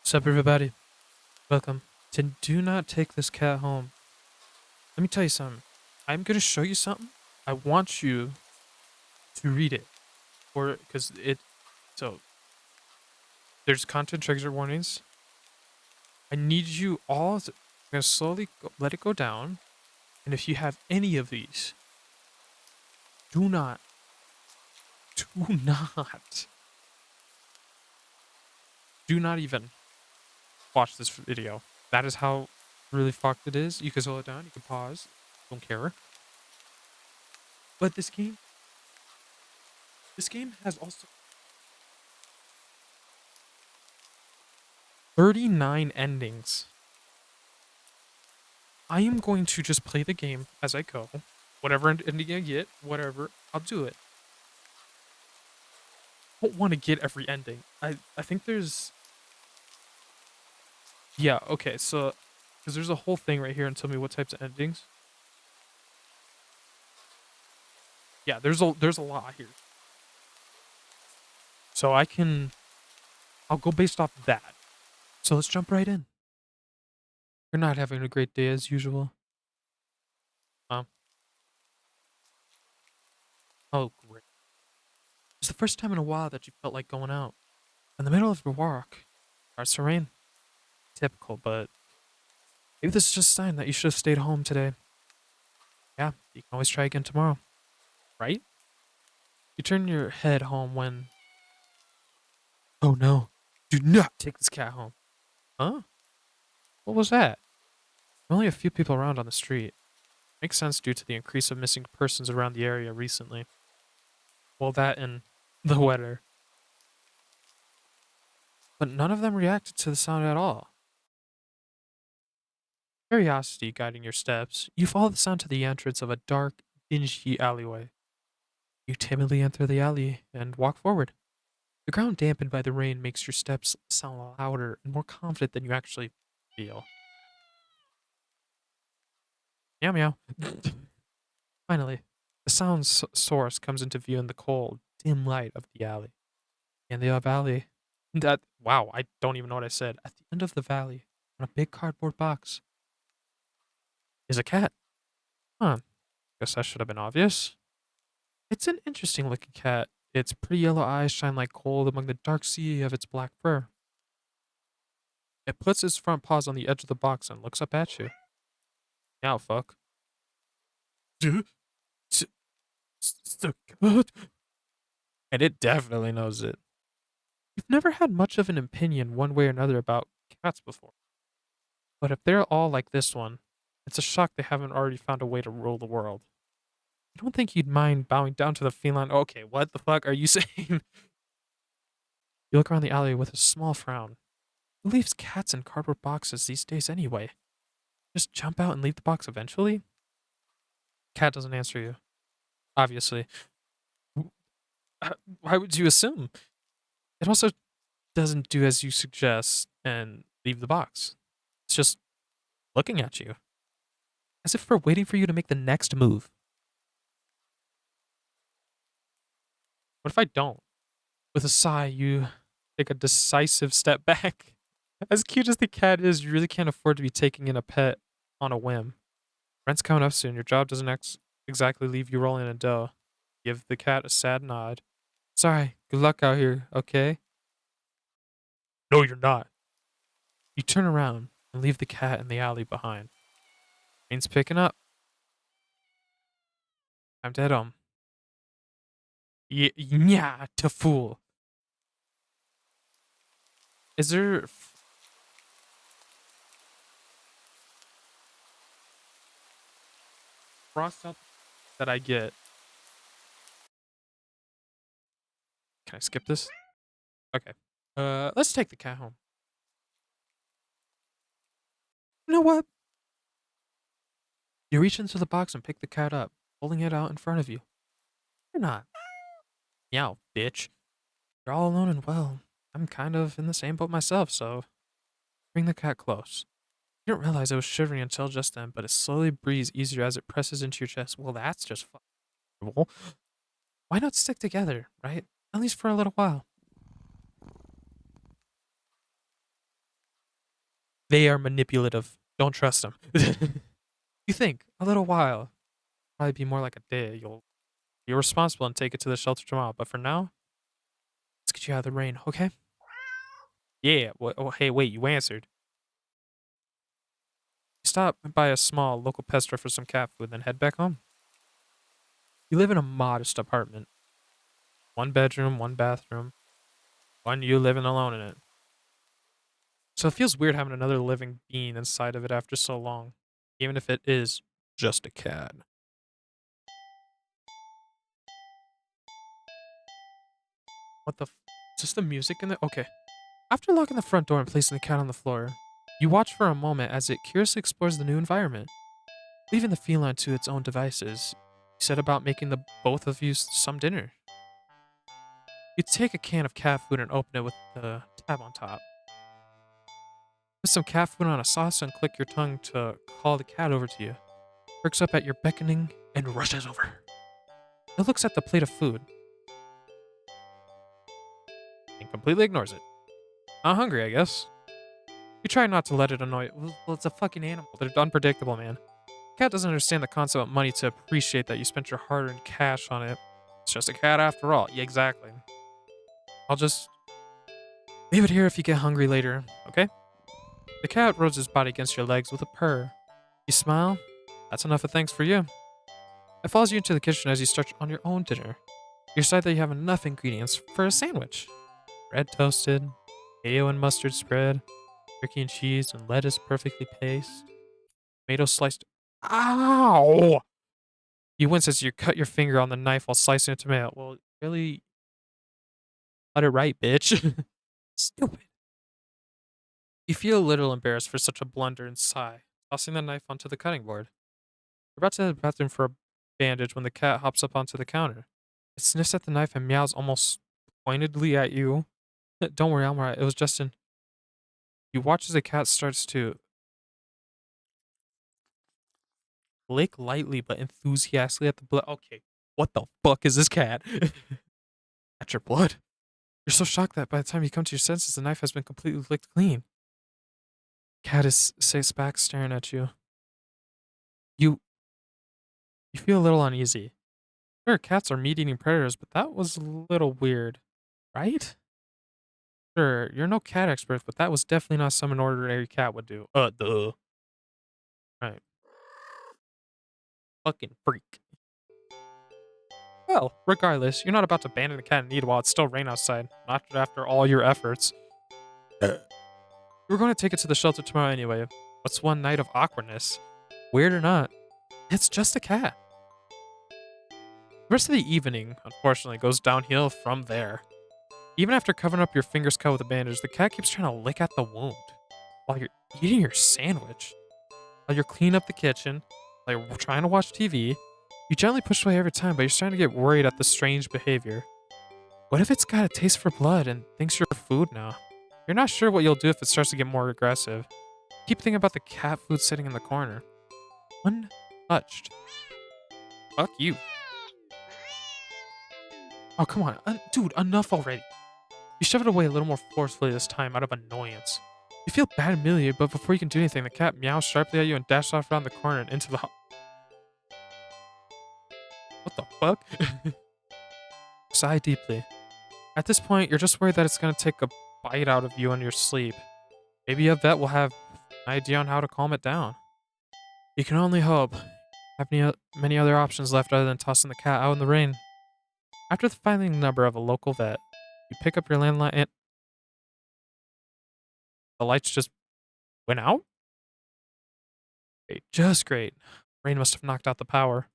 What's up, everybody? Welcome to Do Not Take This Cat Home. Let me tell you something. I'm going to show you something. I want you to read it. Or, because so there's content trigger warnings. I need you all to, I'm going to slowly let it go down. And if you have any of these, do not, do not, do not even watch this video. That is how really fucked it is. You can slow it down. You can pause. Don't care. But this game has also 39 endings. I am going to just play the game as I go. Whatever ending I get, whatever, I'll do it. I don't want to get every ending. I think there's yeah, okay, so because there's a whole thing right here and tell me what types of endings. Yeah, there's a lot here. So I'll go based off that. So let's jump right in. You're not having a great day as usual. Um, oh great. It's the first time in a while that you felt like going out. In the middle of your walk, starts to rain. Typical, but maybe this is just a sign that you should have stayed home today. Yeah, you can always try again tomorrow, right? You turn your head home when. Oh no, do not take this cat home. Huh? What was that? Only a few people around on the street. Makes sense due to the increase of missing persons around the area recently. Well, that and the weather. But none of them reacted to the sound at all. Curiosity guiding your steps, you follow the sound to the entrance of a dark, dingy alleyway. You timidly enter the alley and walk forward. The ground dampened by the rain makes your steps sound louder and more confident than you actually feel. Meow meow. Finally, the sound source comes into view in the cold, dim light of the alley. In the valley, that wow, I don't even know what I said. At the end of the valley, on a big cardboard box, is a cat. Huh? Guess that should have been obvious. It's an interesting looking cat. Its pretty yellow eyes shine like gold among the dark sea of its black fur. It puts its front paws on the edge of the box and looks up at you. Now, fuck. Duh, so good. And it definitely knows it. You've never had much of an opinion one way or another about cats before. But if they're all like this one, it's a shock they haven't already found a way to rule the world. I don't think you'd mind bowing down to the feline. Okay, what the fuck are you saying? You look around the alley with a small frown. Who leaves cats in cardboard boxes these days anyway? Just jump out and leave the box eventually? Cat doesn't answer you, obviously. Why would you assume? It also doesn't do as you suggest and leave the box. It's just looking at you, as if we're waiting for you to make the next move. What if I don't? With a sigh, you take a decisive step back. As cute as the cat is, you really can't afford to be taking in a pet on a whim. Rent's coming up soon. Your job doesn't exactly leave you rolling in dough. Give the cat a sad nod. Sorry, good luck out here, okay? No, you're not. You turn around and leave the cat in the alley behind. Rain's picking up. Time to head home. Yeah, to fool. Is there frost out that I get? Can I skip this? Okay. Let's take the cat home. You know what? You reach into the box and pick the cat up, holding it out in front of you. You're not. Meow, bitch. You're all alone and well. I'm kind of in the same boat myself, so bring the cat close. You didn't realize I was shivering until just then, but it slowly breathes easier as it presses into your chest. Well, that's just fuckable. Why not stick together, right? At least for a little while. They are manipulative. Don't trust them. You think a little while, probably be more like a day. You'll be responsible and take it to the shelter tomorrow. But for now, let's get you out of the rain, okay? Yeah. Oh, hey, wait. You answered. Stop by a small local pet store for some cat food, then head back home. You live in a modest apartment. One bedroom, one bathroom, one you living alone in it. So it feels weird having another living being inside of it after so long, even if it is just a cat. What the? Just the music in the. Okay. After locking the front door and placing the cat on the floor, you watch for a moment as it curiously explores the new environment. Leaving the feline to its own devices, you set about making the both of you some dinner. You take a can of cat food and open it with the tab on top. Put some cat food on a sauce and click your tongue to call the cat over to you. Perks up at your beckoning and rushes over. It looks at the plate of food and completely ignores it. Not hungry, I guess. You try not to let it annoy you. Well, it's a fucking animal. They're unpredictable, man. Cat doesn't understand the concept of money to appreciate that you spent your hard-earned cash on it. It's just a cat after all. Yeah, exactly. I'll just leave it here if you get hungry later, okay? The cat rubs his body against your legs with a purr. You smile. That's enough of thanks for you. It follows you into the kitchen as you start on your own dinner. You decide that you have enough ingredients for a sandwich. Bread toasted, mayo and mustard spread, turkey and cheese and lettuce perfectly paced, tomato sliced. Ow! You wince as you cut your finger on the knife while slicing a tomato. Well, really, cut it right, bitch. Stupid. You feel a little embarrassed for such a blunder and sigh, tossing the knife onto the cutting board. You're about to head to the bathroom for a bandage when the cat hops up onto the counter. It sniffs at the knife and meows almost pointedly at you. Don't worry, I'm alright. It was just an. You watch as the cat starts to lick lightly but enthusiastically at the blood. Okay, what the fuck is this cat? At your blood. You're so shocked that by the time you come to your senses, the knife has been completely licked clean. Cat is sits back staring at you. You you feel a little uneasy. Sure, cats are meat-eating predators, but that was a little weird, right? Sure, you're no cat expert, but that was definitely not something an ordinary cat would do. Duh. Right. Fucking freak. Well, regardless, you're not about to abandon the cat in need while it's still rain outside. Not after all your efforts. We're going to take it to the shelter tomorrow anyway. What's one night of awkwardness? Weird or not, it's just a cat. The rest of the evening, unfortunately, goes downhill from there. Even after covering up your fingers cut with a bandage, the cat keeps trying to lick at the wound while you're eating your sandwich. While you're cleaning up the kitchen, while you're trying to watch TV, you gently push away every time, but you're starting to get worried at the strange behavior. What if it's got a taste for blood and thinks you're food now? You're not sure what you'll do if it starts to get more aggressive. Keep thinking about the cat food sitting in the corner. Untouched. Fuck you. Oh, come on. Dude, enough already. You shove it away a little more forcefully this time out of annoyance. You feel bad and humiliated, but before you can do anything, the cat meows sharply at you and dashes off around the corner and into the What the fuck? Sigh deeply. At this point, you're just worried that it's gonna take a bite out of you in your sleep. Maybe a vet will have an idea on how to calm it down. You can only hope. Have many other options left other than tossing the cat out in the rain. After finding the number of a local vet, you pick up your landline and the lights just went out? Great, just great. Rain must have knocked out the power.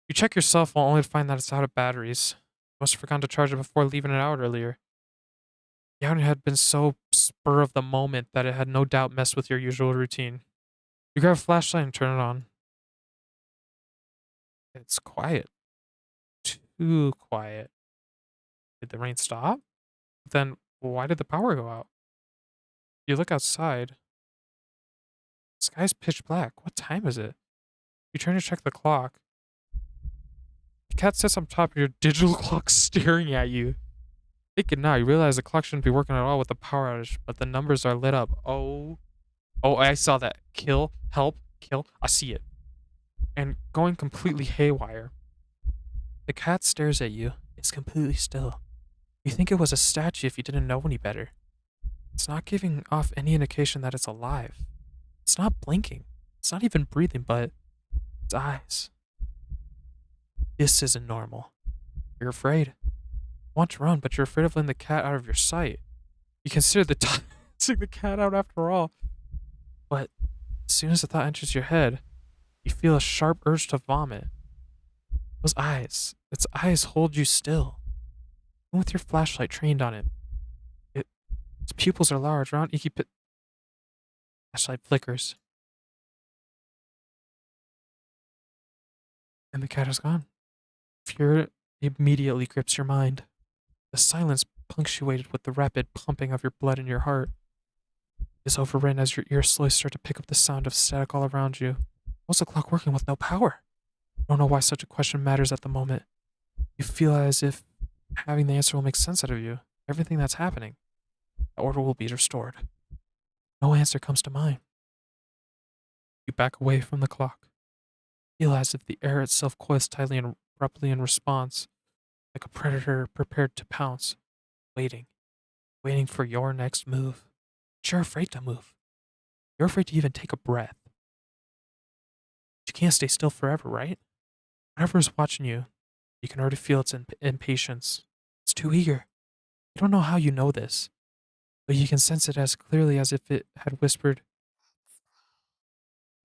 You check your cell phone only to find that it's out of batteries. You must have forgotten to charge it before leaving it out earlier. The outing had been so spur of the moment that it had no doubt messed with your usual routine. You grab a flashlight and turn it on. It's quiet. Too quiet. Did the rain stop? Then why did the power go out? You look outside. The sky's pitch black. What time is it? You turn to check the clock. The cat sits on top of your digital clock staring at you. Thinking now, you realize the clock shouldn't be working at all with the power outage, but the numbers are lit up. Oh Oh, I saw that. Kill, help, kill. I see it. And going completely haywire. The cat stares at you. It's completely still. You think it was a statue if you didn't know any better. It's not giving off any indication that it's alive. It's not blinking. It's not even breathing, but its eyes. This isn't normal. You're afraid. You want to run, but you're afraid of letting the cat out of your sight. You consider tossing the cat out after all. But as soon as the thought enters your head, you feel a sharp urge to vomit. Those eyes, its eyes hold you still. Even with your flashlight trained on it. Its pupils are large, round, inky pit. Flashlight flickers, and the cat is gone. Fear immediately grips your mind. The silence, punctuated with the rapid pumping of your blood in your heart, is overridden as your ears slowly start to pick up the sound of static all around you. How's the clock working with no power? I don't know why such a question matters at the moment. You feel as if having the answer will make sense out of you. Everything that's happening. The order will be restored. No answer comes to mind. You back away from the clock. Feel as if the air itself coils tightly and abruptly in response, like a predator prepared to pounce, waiting, waiting for your next move. But you're afraid to move. You're afraid to even take a breath. But you can't stay still forever, right? Whatever is watching you, you can already feel its impatience. It's too eager. You don't know how you know this, but you can sense it as clearly as if it had whispered,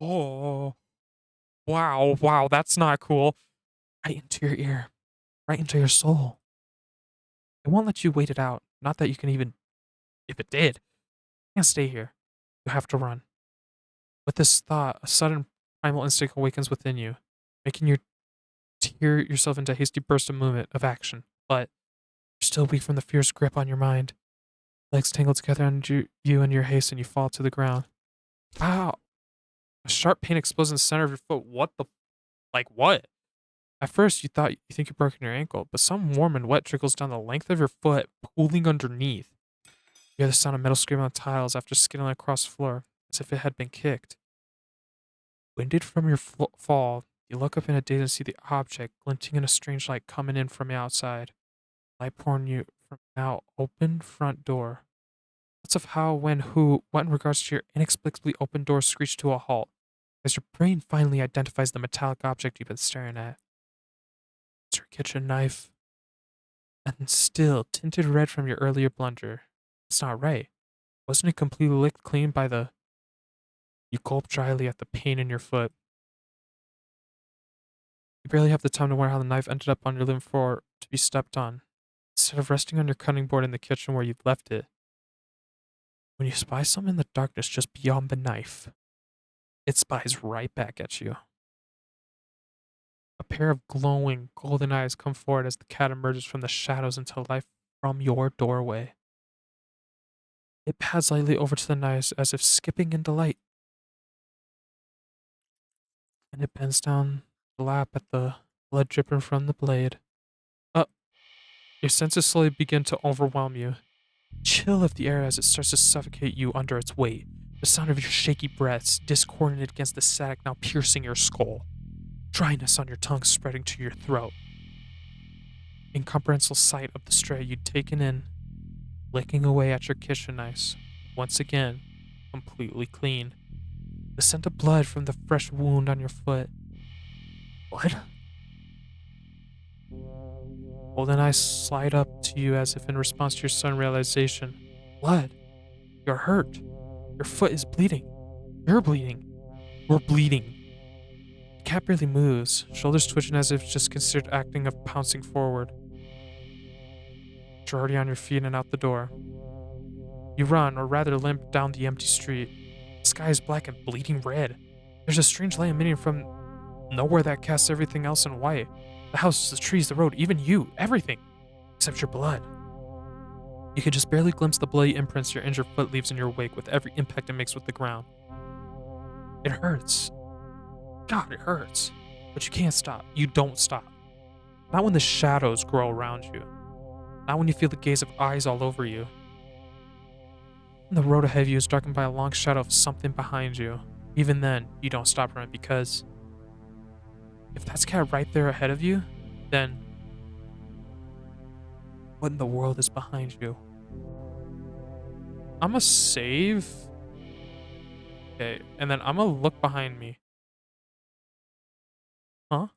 "Oh, wow, wow, that's not cool." Right into your ear, right into your soul. It won't let you wait it out. Not that you can even, if it did, you can't stay here. You have to run. With this thought, a sudden primal instinct awakens within you, making you tear yourself into a hasty burst of movement, of action. But you're still weak from the fierce grip on your mind. Legs tangled together under you in your haste, and you fall to the ground. Ow! A sharp pain explodes in the center of your foot. What the? Like what? At first, you think you've broken your ankle, but something warm and wet trickles down the length of your foot, pooling underneath. You hear the sound of metal screaming on the tiles after skidding across the floor, as if it had been kicked. Winded from your fall, you look up in a daze and see the object glinting in a strange light coming in from the outside. Light pouring you from the now open front door. Thoughts of how, when, who, what in regards to your inexplicably open door screech to a halt, as your brain finally identifies the metallic object you've been staring at. It's your kitchen knife. And still tinted red from your earlier blunder. It's not right. Wasn't it completely licked clean by the... You gulp dryly at the pain in your foot. You barely have the time to wonder how the knife ended up on your living floor to be stepped on, instead of resting on your cutting board in the kitchen where you'd left it. When you spy something in the darkness just beyond the knife, it spies right back at you. A pair of glowing golden eyes come forward as the cat emerges from the shadows into life from your doorway. It pads lightly over to the knife as if skipping in delight, and it bends down the lap at the blood dripping from the blade. Uh, your senses slowly begin to overwhelm you. Chill of the air as it starts to suffocate you under its weight. The sound of your shaky breaths discordant against the static now piercing your skull. Dryness on your tongue spreading to your throat. Incomprehensible sight of the stray you'd taken in, licking away at your kitchen knives. Once again, completely clean. The scent of blood from the fresh wound on your foot. What? Golden eyes slide up to you as if in response to your sudden realization. Blood. You're hurt. Your foot is bleeding. You're bleeding. We're bleeding. The cat barely moves, shoulders twitching as if just considered acting of pouncing forward. You're already on your feet and out the door. You run, or rather limp, down the empty street. The sky is black and bleeding red. There's a strange light emanating from nowhere that casts everything else in white. The houses, the trees, the road, even you, everything. Except your blood. You can just barely glimpse the bloody imprints your injured foot leaves in your wake with every impact it makes with the ground. It hurts. God, it hurts. But you can't stop. You don't stop. Not when the shadows grow around you. Not when you feel the gaze of eyes all over you. And the road ahead of you is darkened by a long shadow of something behind you. Even then, you don't stop running because if that's cat right there ahead of you, then what in the world is behind you? I'm gonna save. Okay, and then I'm gonna look behind me. Huh?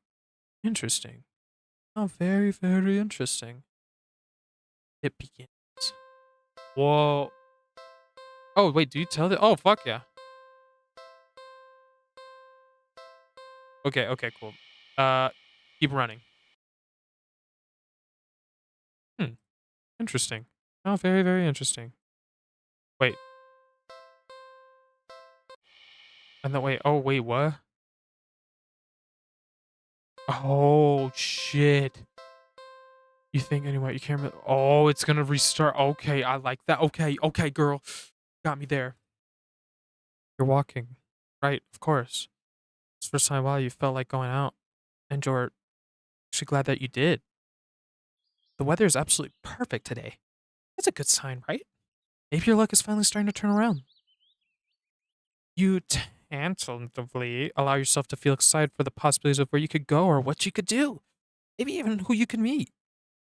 Interesting. Oh, very, very interesting. It begins. Whoa. Oh, wait, do you tell the? Oh, fuck yeah. Okay, okay, cool. Uh, keep running. Hmm, interesting. Oh, very, very interesting. Wait, and then wait. Oh, wait, what? Oh shit. You think anyway? You can't. Oh, it's gonna restart. Okay, I like that. Okay, okay, girl, got me there. You're walking, right? Of course. It's the first time in a while you felt like going out, and you're actually glad that you did. The weather is absolutely perfect today. That's a good sign, right? Maybe your luck is finally starting to turn around. You tentatively allow yourself to feel excited for the possibilities of where you could go or what you could do. Maybe even who you could meet.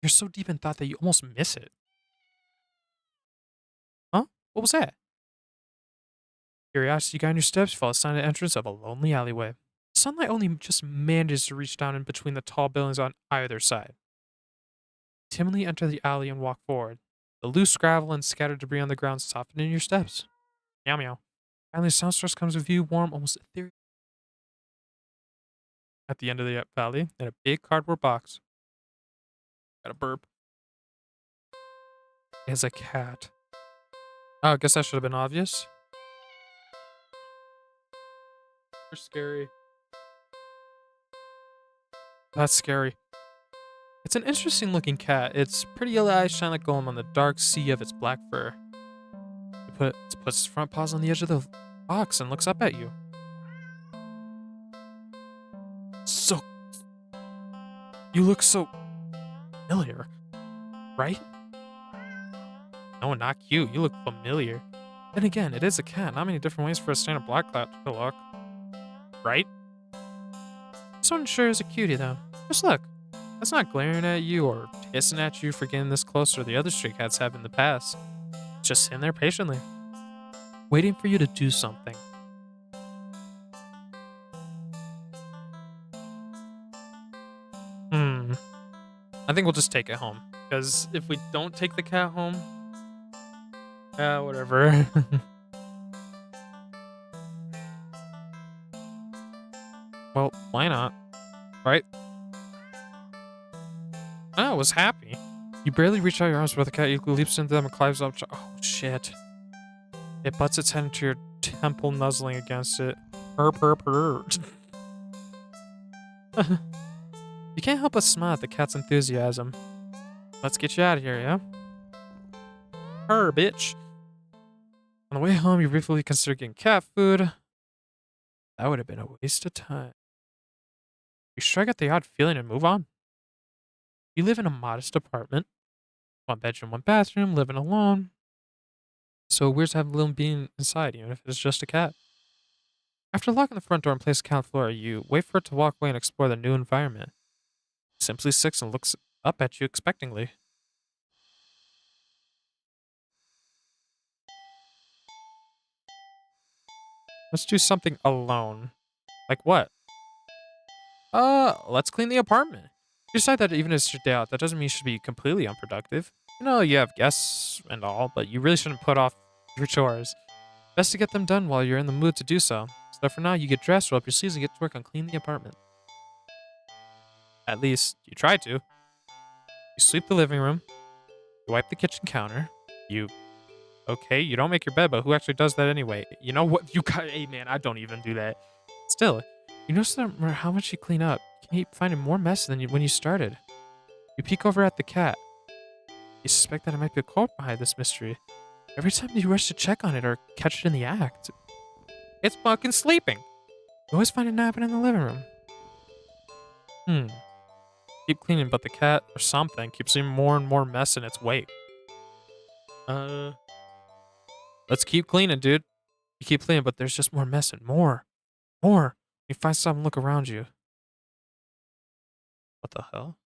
You're so deep in thought that you almost miss it. Huh? What was that? Curiosity guiding your steps, you follow the silent entrance of a lonely alleyway. Sunlight only just manages to reach down in between the tall buildings on either side. Timidly enter the alley and walk forward. The loose gravel and scattered debris on the ground softening your steps. Meow meow. Finally, a sound source comes with you, warm, almost ethereal. At the end of the valley, in a big cardboard box, got a burp, is a cat. Oh, I guess that should have been obvious. They're scary. That's scary. It's an interesting looking cat. Its pretty yellow eyes shine like gold on the dark sea of its black fur. It puts its front paws on the edge of the box and looks up at you. So, you look so familiar, right? No, not cute. You look familiar. Then again, it is a cat. Not many different ways for a standard black cat to look, right? This one sure is a cutie, though. Just look. That's not glaring at you or hissing at you for getting this close to the other stray cats have in the past. It's just sitting there patiently, waiting for you to do something. Hmm. I think we'll just take it home. Because if we don't take the cat home, whatever. Well, why not? Right? I was happy. You barely reach out your arms for the cat. You leaps into them and climbs up. Oh, shit. It butts its head into your temple, nuzzling against it. Purr, purr, purr. You can't help but smile at the cat's enthusiasm. Let's get you out of here, yeah? Purr, bitch. On the way home, you briefly consider getting cat food. That would have been a waste of time. You shrug at the odd feeling and move on. You live in a modest apartment. One bedroom, one bathroom, living alone. So weird to have a little being inside, even if it's just a cat. After locking the front door and placing the cat on the floor, you wait for it to walk away and explore the new environment. It simply sits and looks up at you expectingly. Let's do something alone. Like what? Let's clean the apartment. You decide that even if it's your day out, that doesn't mean you should be completely unproductive. You know, you have guests and all, but you really shouldn't put off your chores. Best to get them done while you're in the mood to do so. So for now, you get dressed, roll up your sleeves, and get to work on cleaning the apartment. At least, you try to. You sweep the living room, you wipe the kitchen counter, you okay, you don't make your bed, but who actually does that anyway? You know what? You got, hey man, I don't even do that. Still, you notice that no matter how much you clean up, you keep finding more mess than when you started. You peek over at the cat. You suspect that it might be a culprit behind this mystery. Every time you rush to check on it or catch it in the act, it's fucking sleeping. You always find it napping in the living room. Hmm. Keep cleaning, but the cat or something keeps leaving more and more mess in its wake. Uh, Let's keep cleaning, dude. You keep cleaning, but there's just more mess and more. More. You find something, look around you. What the hell?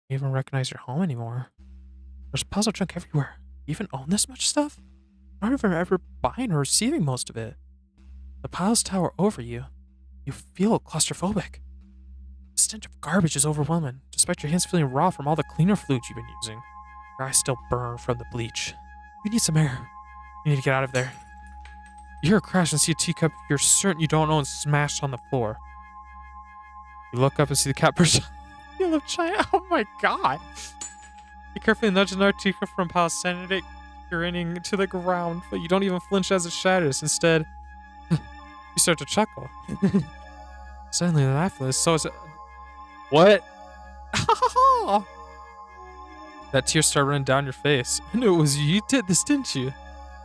You even recognize your home anymore. There's puzzle junk everywhere. You even own this much stuff? I don't remember buying or receiving most of it. The piles tower over you. You feel claustrophobic. The stench of garbage is overwhelming, despite your hands feeling raw from all the cleaner fluids you've been using. Your eyes still burn from the bleach. You need some air. You need to get out of there. You hear a crash and see a teacup you're certain you don't own smashed on the floor. You look up and see the cat person. You love China. Oh my god. You carefully nudge another teacup from pile, sending it grinning to the ground, but you don't even flinch as it shatters. Instead, you start to chuckle. Suddenly, the lifeless. So is it. What? That tear started running down your face. I knew it was you. You did this, didn't you?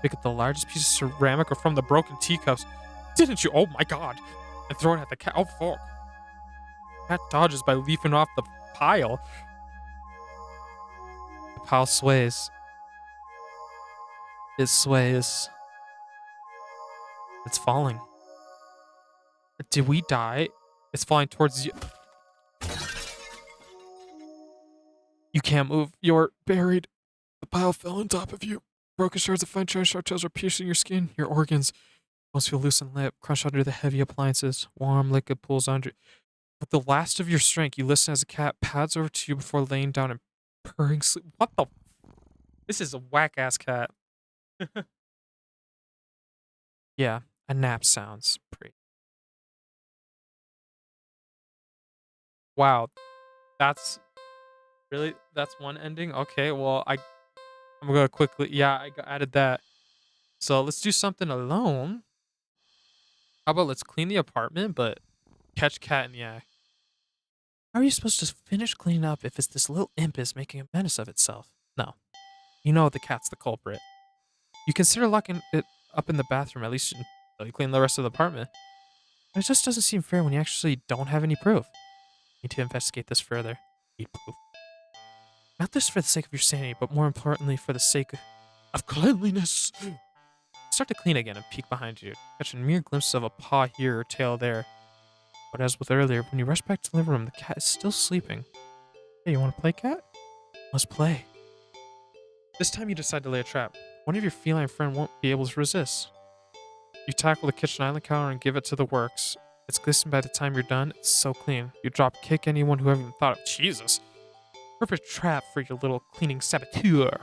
Pick up the largest piece of ceramic or from the broken teacups. Didn't you? Oh my god. And throw it at the cat. Oh fuck. The cat dodges by leaping off the pile. The pile sways. It sways. It's falling. Did we die? It's falling towards you. You can't move. You're buried. The pile fell on top of you. Broken shards of fine china sharp tails are piercing your skin. Your organs almost feel loose and limp, crushed under the heavy appliances. Warm liquid pools under. With the last of your strength, you listen as a cat pads over to you before laying down and purring sleep. What the? This is a whack ass cat. Yeah, a nap sounds pretty. Wow, that's really that's one ending. Okay, well I'm gonna quickly. Yeah, added that. So let's do something alone. How about let's clean the apartment, but catch cat in the act. How are you supposed to finish cleaning up if it's this little imp is making a menace of itself? No, you know the cat's the culprit. You consider locking it up in the bathroom at least until you clean the rest of the apartment. But it just doesn't seem fair when you actually don't have any proof. You need to investigate this further. Need proof. Not just for the sake of your sanity, but more importantly for the sake of cleanliness. Start to clean again and peek behind you, catching mere glimpses of a paw here or tail there. But as with earlier, when you rush back to the living room, the cat is still sleeping. Hey, you want to play, cat? Let's play. This time you decide to lay a trap. One of your feline friend won't be able to resist. You tackle the kitchen island counter and give it to the works. It's glistening by the time you're done. It's so clean. You drop kick anyone who haven't thought of Jesus. Perfect trap for your little cleaning saboteur.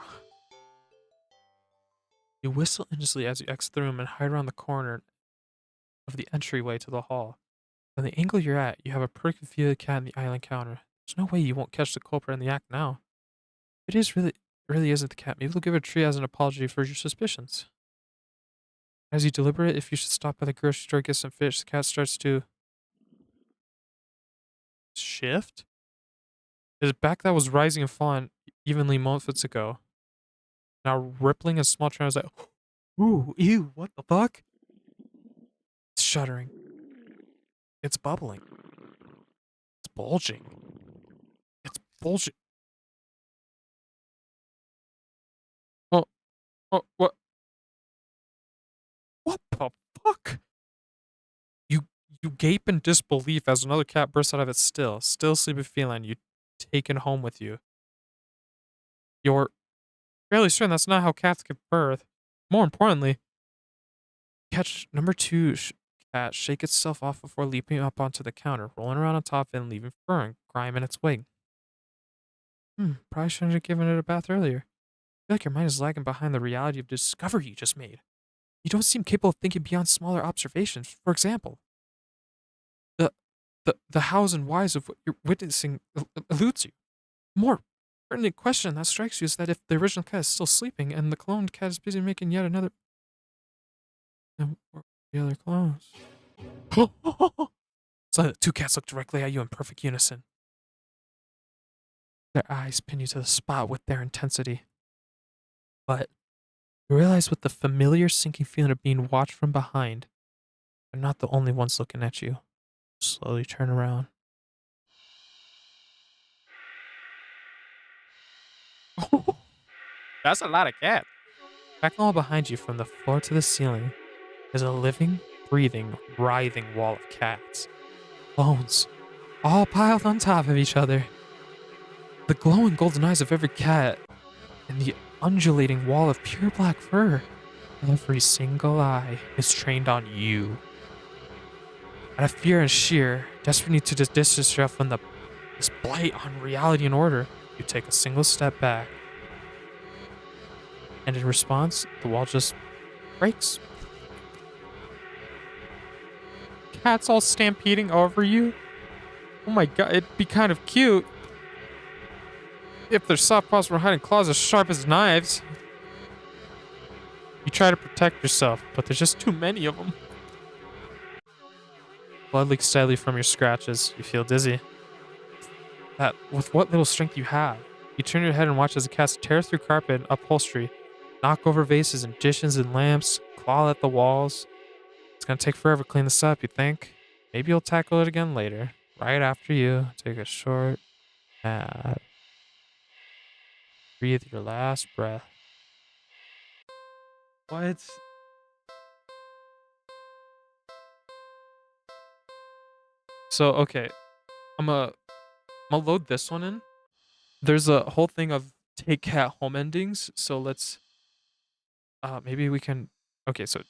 You whistle endlessly as you exit the room and hide around the corner of the entryway to the hall. From the angle you're at, you have a perfect view of the cat in the island counter. There's no way you won't catch the culprit in the act now. If it is really isn't the cat, maybe we'll give it a treat as an apology for your suspicions. As you deliberate if you should stop by the grocery store get some fish, the cat starts to shift. His back that was rising and falling evenly moments ago, now rippling and small tremors like, ooh, ew, what the fuck? It's shuddering. It's bubbling. It's bulging. It's bulging. Oh, oh, what? What the fuck? You you gape in disbelief as another cat bursts out of its still sleeping feline you taken home with you. You're fairly certain that's not how cats give birth. More importantly, catch number two cat shake itself off before leaping up onto the counter, rolling around on top and leaving fur and grime in its wake. Probably shouldn't have given it a bath earlier. I feel like your mind is lagging behind the reality of the discovery you just made. You don't seem capable of thinking beyond smaller observations. For example, the the hows and whys of what you're witnessing eludes you. More pertinent question that strikes you is that if the original cat is still sleeping and the cloned cat is busy making yet another, then where are the other clones? So the two cats look directly at you in perfect unison. Their eyes pin you to the spot with their intensity. But you realize with the familiar sinking feeling of being watched from behind, they're not the only ones looking at you. Slowly turn around. That's a lot of cat. Back all behind you from the floor to the ceiling is a living, breathing, writhing wall of cats. Bones, all piled on top of each other. The glowing golden eyes of every cat and the undulating wall of pure black fur. Every single eye is trained on you. Out of fear and sheer, desperate need to distance yourself from this blight on reality and order, you take a single step back. And in response, the wall just breaks. Cats all stampeding over you. Oh my god, it'd be kind of cute if their soft paws were hiding claws as sharp as knives. You try to protect yourself, but there's just too many of them. Blood leaks steadily from your scratches. You feel dizzy. That, with what little strength you have, you turn your head and watch as the cats tear through carpet and upholstery, knock over vases and dishes and lamps, claw at the walls. It's gonna take forever to clean this up, you think? Maybe you'll tackle it again later. Right after you take a short nap. Breathe your last breath. What? So, okay. I'm gonna load this one in. There's a whole thing of take cat home endings. So let's maybe we can okay, so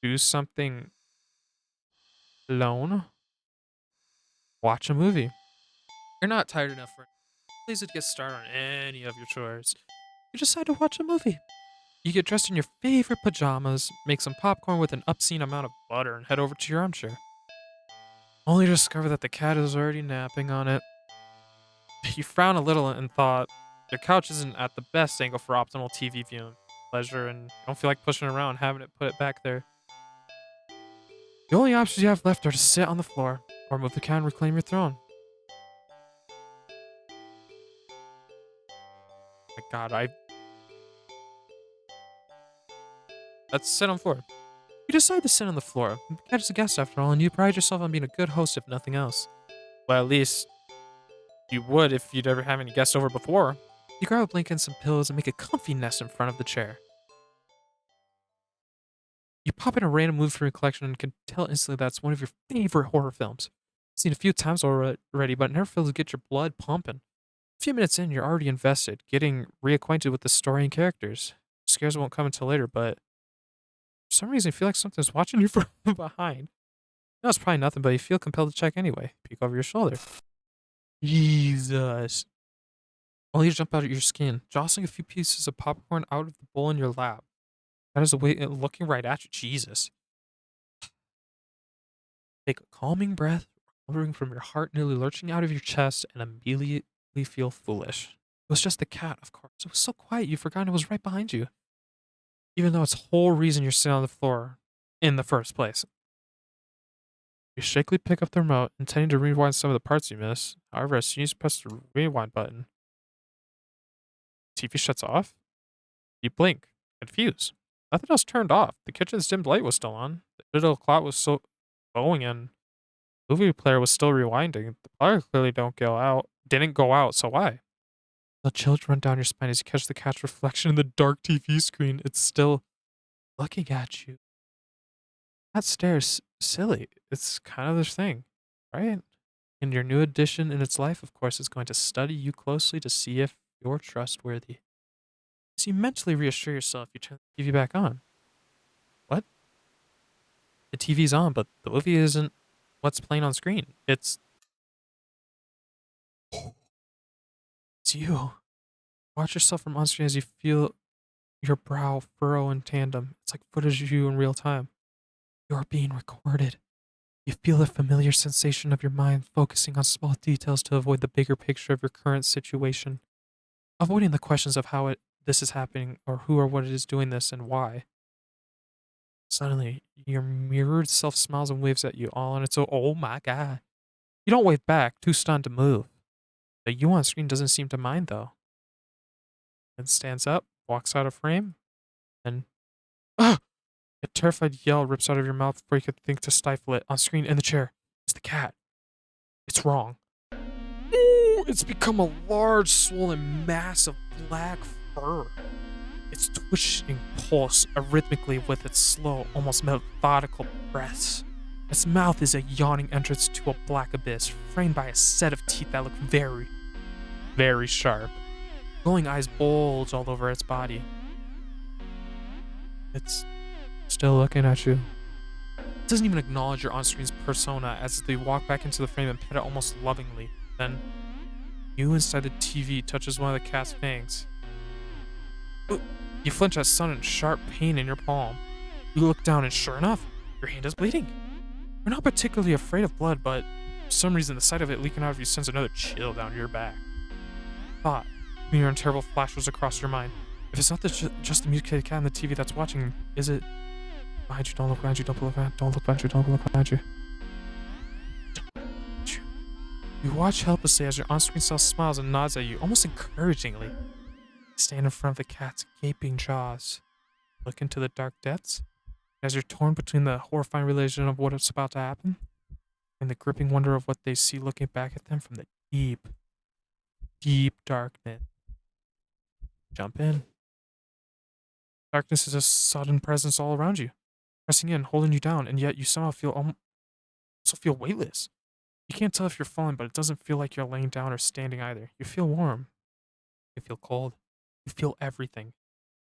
do something alone. Watch a movie. You're not tired enough for please to get started on any of your chores. You decide to watch a movie. You get dressed in your favorite pajamas, make some popcorn with an obscene amount of butter, and head over to your armchair. Only to discover that the cat is already napping on it. You frown a little and thought, your couch isn't at the best angle for optimal TV viewing pleasure, and you don't feel like pushing around having it put it back there. The only options you have left are to sit on the floor, or move the cat and reclaim your throne. My god, let's sit on the floor. You decide to sit on the floor. The cat is a guest after all, and you pride yourself on being a good host if nothing else. Well, at least you would if you'd ever have any guests over before. You grab a blanket and some pillows and make a comfy nest in front of the chair. You pop in a random movie from your collection and can tell instantly that's one of your favorite horror films. Seen a few times already, but it never fails to get your blood pumping. A few minutes in, you're already invested, getting reacquainted with the story and characters. Scares won't come until later, but for some reason you feel like something's watching you from behind. No, it's probably nothing, but you feel compelled to check anyway. Peek over your shoulder. Jesus. Only to jump out of your skin, jostling a few pieces of popcorn out of the bowl in your lap. That is a way looking right at you. Jesus. Take a calming breath, recovering from your heart nearly lurching out of your chest, and immediately feel foolish. It was just the cat, of course. It was so quiet you forgot it was right behind you. Even though it's the whole reason you're sitting on the floor in the first place. You shakily pick up the remote, intending to rewind some of the parts you missed. However, as soon as you press the rewind button, TV shuts off. You blink, confused. Nothing else turned off. The kitchen's dimmed light was still on. The digital clock was still going, and the movie player was still rewinding. The power clearly didn't go out, so why? The chills run down your spine as you catch the cat's reflection in the dark TV screen. It's still looking at you. That stare's silly. It's kind of this thing, right? And your new addition in its life, of course, is going to study you closely to see if you're trustworthy. So you mentally reassure yourself you turn the TV back on. What? The TV's on, but the movie isn't what's playing on screen. It's you. Watch yourself from on screen as you feel your brow furrow in tandem. It's like footage of you in real time. You're being recorded. You feel the familiar sensation of your mind focusing on small details to avoid the bigger picture of your current situation. Avoiding the questions of this is happening or who or what it is doing this and why. Suddenly, your mirrored self smiles and waves at you all on its own. Oh my god. You don't wave back, too stunned to move. The you on screen doesn't seem to mind though. It stands up, walks out of frame, and ah! A terrified yell rips out of your mouth before you could think to stifle it. On screen in the chair, it's the cat. It's wrong. Ooh, it's become a large, swollen mass of black fur. Its twitching pulse rhythmically with its slow, almost methodical breaths. Its mouth is a yawning entrance to a black abyss, framed by a set of teeth that look very, very sharp. Glowing eyes bulge all over its body. It's still looking at you. It doesn't even acknowledge your on-screen's persona as they walk back into the frame and pet it almost lovingly. Then, you inside the TV touches one of the cat's fangs. Ooh, you flinch at sudden sharp pain in your palm. You look down and sure enough, your hand is bleeding. You're not particularly afraid of blood, but for some reason the sight of it leaking out of you sends another chill down your back. Thought, your terrible flashes across your mind. If it's not just the mutated cat on the TV that's watching, is it? Behind you, don't look behind you, don't look behind you, don't look behind you, don't look behind you. You watch helplessly as your on-screen self smiles and nods at you, almost encouragingly. You stand in front of the cat's gaping jaws. Look into the dark depths. As you're torn between the horrifying realization of what's about to happen and the gripping wonder of what they see looking back at them from the deep, deep darkness. Jump in. Darkness is a sudden presence all around you, pressing in, holding you down, and yet you somehow feel weightless. You can't tell if you're falling, but it doesn't feel like you're laying down or standing either. You feel warm. You feel cold. You feel everything.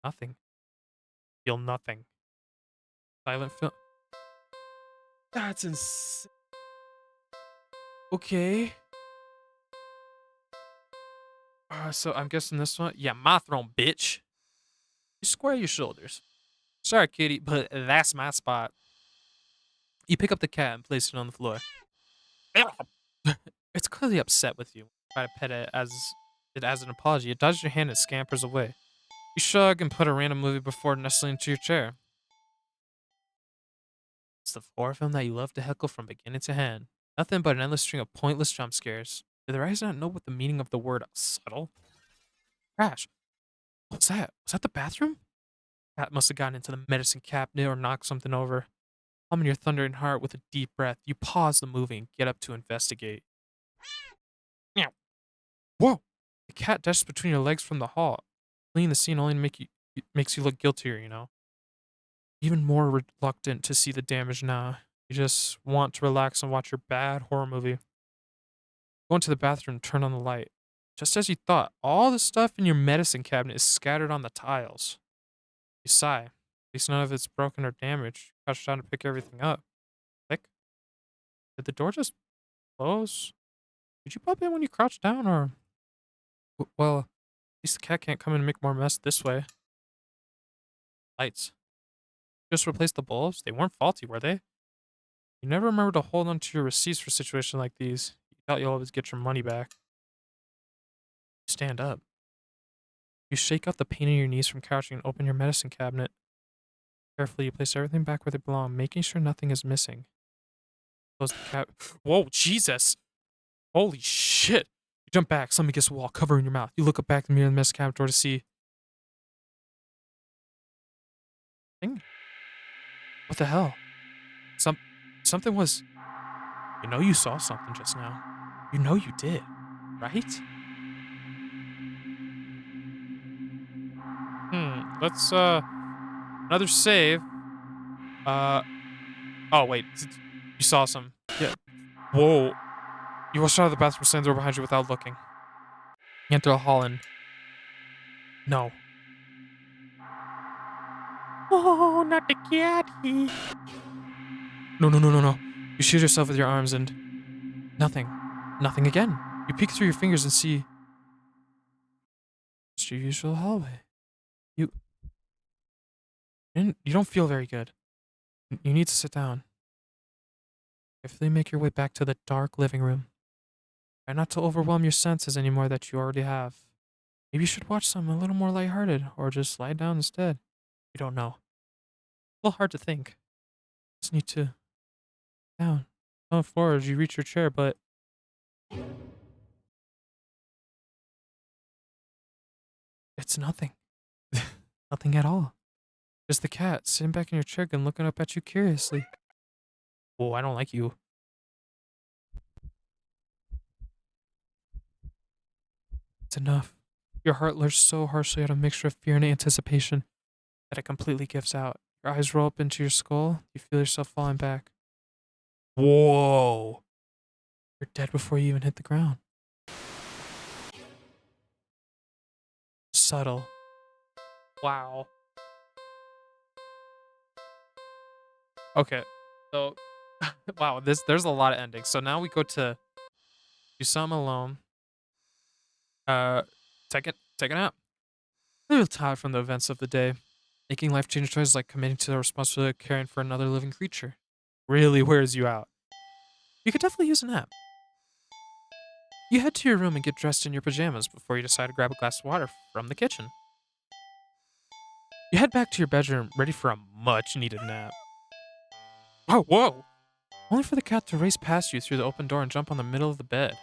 Nothing. You feel nothing. Silent film. That's insane. Okay. So I'm guessing this one. Yeah, my throne, bitch. You square your shoulders. Sorry, kitty, but that's my spot. You pick up the cat and place it on the floor. It's clearly upset with you. Try to pet it as an apology. It dodges your hand and scampers away. You shrug and put a random movie before nestling into your chair. It's the horror film that you love to heckle from beginning to end. Nothing but an endless string of pointless jump scares. Do the writers not know what the meaning of the word subtle? Crash. What was that? Was that the bathroom? Cat must have gotten into the medicine cabinet or knocked something over. Humming your thundering heart with a deep breath, you pause the movie and get up to investigate. Meow. Whoa! The cat dashes between your legs from the hall. Fleeing the scene only makes you look guiltier, you know. Even more reluctant to see the damage now. You just want to relax and watch your bad horror movie. Go into the bathroom, turn on the light. Just as you thought, all the stuff in your medicine cabinet is scattered on the tiles. You sigh. At least none of it's broken or damaged. Crouch down to pick everything up. Click. Did the door just close? Did you pop in when you crouched down, or? Well, at least the cat can't come in and make more mess this way. Lights. Just replace the bulbs? They weren't faulty, were they? You never remember to hold on to your receipts for situations like these. You thought you'll always get your money back. Stand up. You shake off the pain in your knees from crouching and open your medicine cabinet. Carefully, you place everything back where they belong, making sure nothing is missing. Close the cap. Whoa, Jesus! Holy shit! You jump back, slam against the wall, covering your mouth. You look up back in the mirror in the medicine cabinet door to see. Thing? What the hell? Something was. You know you saw something just now. You know you did, right? Let's another save. Uh oh wait. You saw some. Yeah. Whoa. You rushed out of the bathroom, slammed the door behind you without looking. You enter a hall and no. Oh, not the cat. No, no, no, no, no. You shoot yourself with your arms and nothing. Nothing again. You peek through your fingers and see it's your usual hallway. You you don't feel very good. You need to sit down. Carefully make your way back to the dark living room. Try not to overwhelm your senses anymore that you already have. Maybe you should watch something a little more lighthearted, or just lie down instead. You don't know. A little hard to think. Just need to down. Going forward as you reach your chair, but it's nothing. Nothing at all. Just the cat sitting back in your chair and looking up at you curiously. Oh, I don't like you. It's enough. Your heart lurches so harshly at a mixture of fear and anticipation that it completely gives out. Your eyes roll up into your skull. You feel yourself falling back. Whoa! You're dead before you even hit the ground. Subtle. Wow. Okay. So, wow, there's a lot of endings. So now we go to you saw him alone. Uh, take a nap. A little tired from the events of the day. Making life-changing choices like committing to the responsibility of caring for another living creature really wears you out. You could definitely use a nap. You head to your room and get dressed in your pajamas before you decide to grab a glass of water from the kitchen. You head back to your bedroom, ready for a much-needed nap. Oh, whoa! Only for the cat to race past you through the open door and jump on the middle of the bed.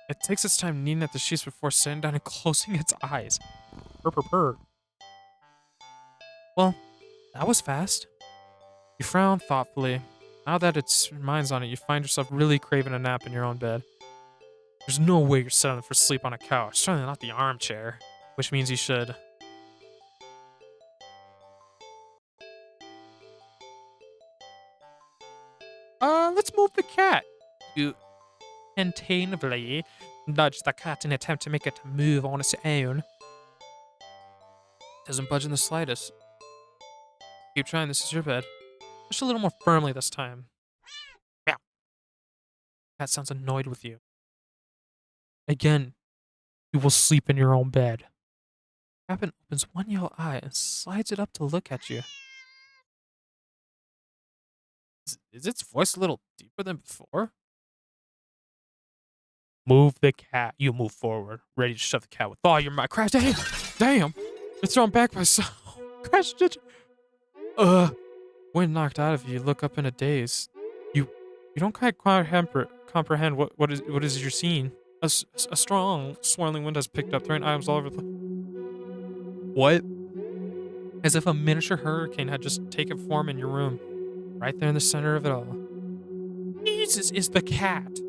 It takes its time kneading at the sheets before sitting down and closing its eyes. Purr, purr, purr. Well, that was fast. You frown thoughtfully. Now that its mind's on it, you find yourself really craving a nap in your own bed. There's no way you're settling for sleep on a couch, certainly not the armchair, which means you should. Let's move the cat. You tentatively nudge the cat in an attempt to make it move on its own. Doesn't budge in the slightest. Keep trying, this is your bed. Push a little more firmly this time. Meow. Cat sounds annoyed with you. Again, you will sleep in your own bed. Cabin opens one yellow eye and slides it up to look at you. Is its voice a little deeper than before? Move the cat. You move forward, ready to shove the cat with all your might. Crash! Damn! Damn! It's thrown back by so. Crash! When knocked out of you, you look up in a daze. You don't quite comprehend what is you're seeing. A strong swirling wind has picked up, throwing items all over the. What? As if a miniature hurricane had just taken form in your room, right there in the center of it all. Jesus is the cat,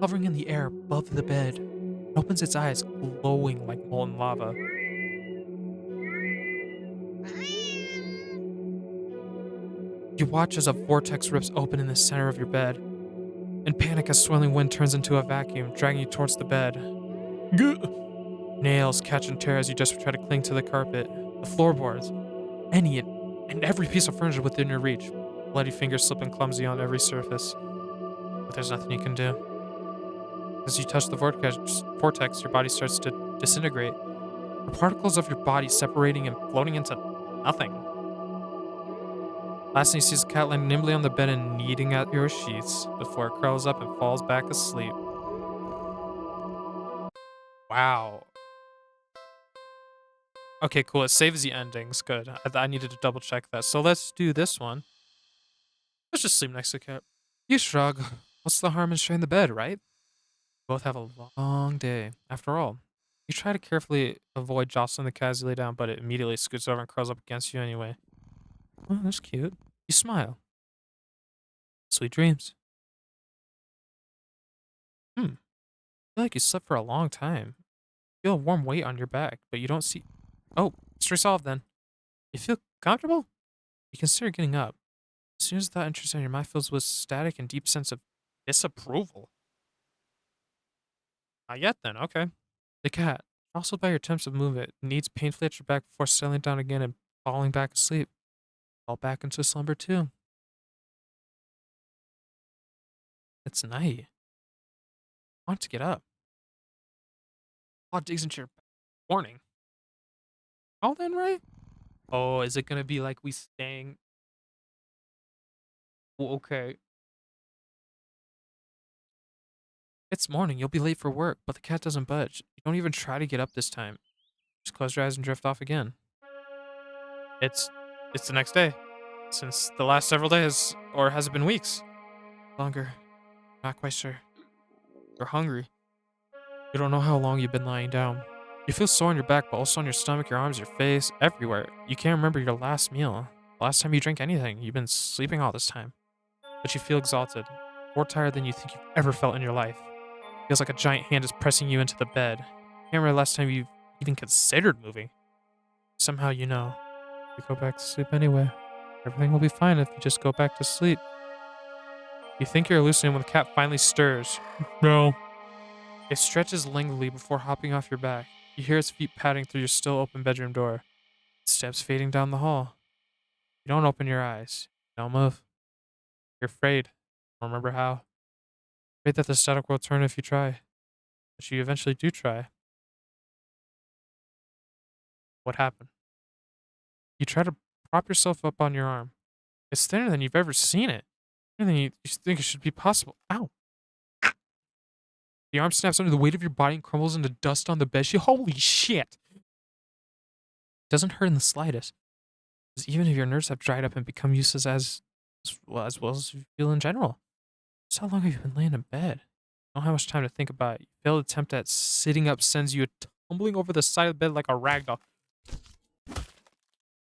hovering in the air above the bed. It opens its eyes, glowing like molten lava. You watch as a vortex rips open in the center of your bed. In panic, a swirling wind turns into a vacuum, dragging you towards the bed. Gah! Nails catch and tear as you just try to cling to the carpet, the floorboards, and every piece of furniture within your reach. Bloody fingers slipping clumsy on every surface, but there's nothing you can do. As you touch the vortex, your body starts to disintegrate. The particles of your body separating and floating into nothing. Last thing you see is the cat lying nimbly on the bed and kneading at your sheets before it curls up and falls back asleep. Wow. Okay, cool. It saves the endings. Good. I needed to double check that. So let's do this one. Let's just sleep next to the cat. You shrug. What's the harm in sharing the bed, right? Both have a long day. After all, you try to carefully avoid jostling the cat as you lay down, but it immediately scoots over and curls up against you anyway. Oh, that's cute. You smile. Sweet dreams. Hmm. I feel like you slept for a long time. You feel a warm weight on your back, but you don't see. Oh, it's resolved then. You feel comfortable? You consider getting up. As soon as that enters in, your mind fills with static and deep sense of disapproval. Not yet then, okay. The cat, jostled by your attempts to move it, kneads painfully at your back before settling down again and falling back asleep. Fall back into slumber too. It's night. I want to get up. Claw digs into your back. Warning. All then, right? Oh, is it gonna be like we staying? Well, okay. It's morning. You'll be late for work, but the cat doesn't budge. You don't even try to get up this time. Just close your eyes and drift off again. It's it's the next day. Since the last several days, or has it been weeks? Longer. Not quite sure. You're hungry. You don't know how long you've been lying down. You feel sore on your back, but also on your stomach, your arms, your face, everywhere. You can't remember your last meal. The last time you drank anything. You've been sleeping all this time. But you feel exhausted. More tired than you think you've ever felt in your life. Feels like a giant hand is pressing you into the bed. Can't remember the last time you've even considered moving. Somehow you know. You go back to sleep anyway. Everything will be fine if you just go back to sleep. You think you're hallucinating when the cat finally stirs. No. It stretches languidly before hopping off your back. You hear its feet padding through your still open bedroom door. Steps fading down the hall. You don't open your eyes. You don't move. You're afraid. Don't remember how. Afraid that the static will turn if you try. But you eventually do try. What happened? You try to prop yourself up on your arm. It's thinner than you've ever seen it. Thinner than you think it should be possible. Ow. The arm snaps under the weight of your body and crumbles into dust on the bedsheet. Holy shit! It doesn't hurt in the slightest. Because even if your nerves have dried up and become useless as you feel in general. So how long have you been laying in bed? You don't have much time to think about it. Your failed attempt at sitting up sends you tumbling over the side of the bed like a rag doll.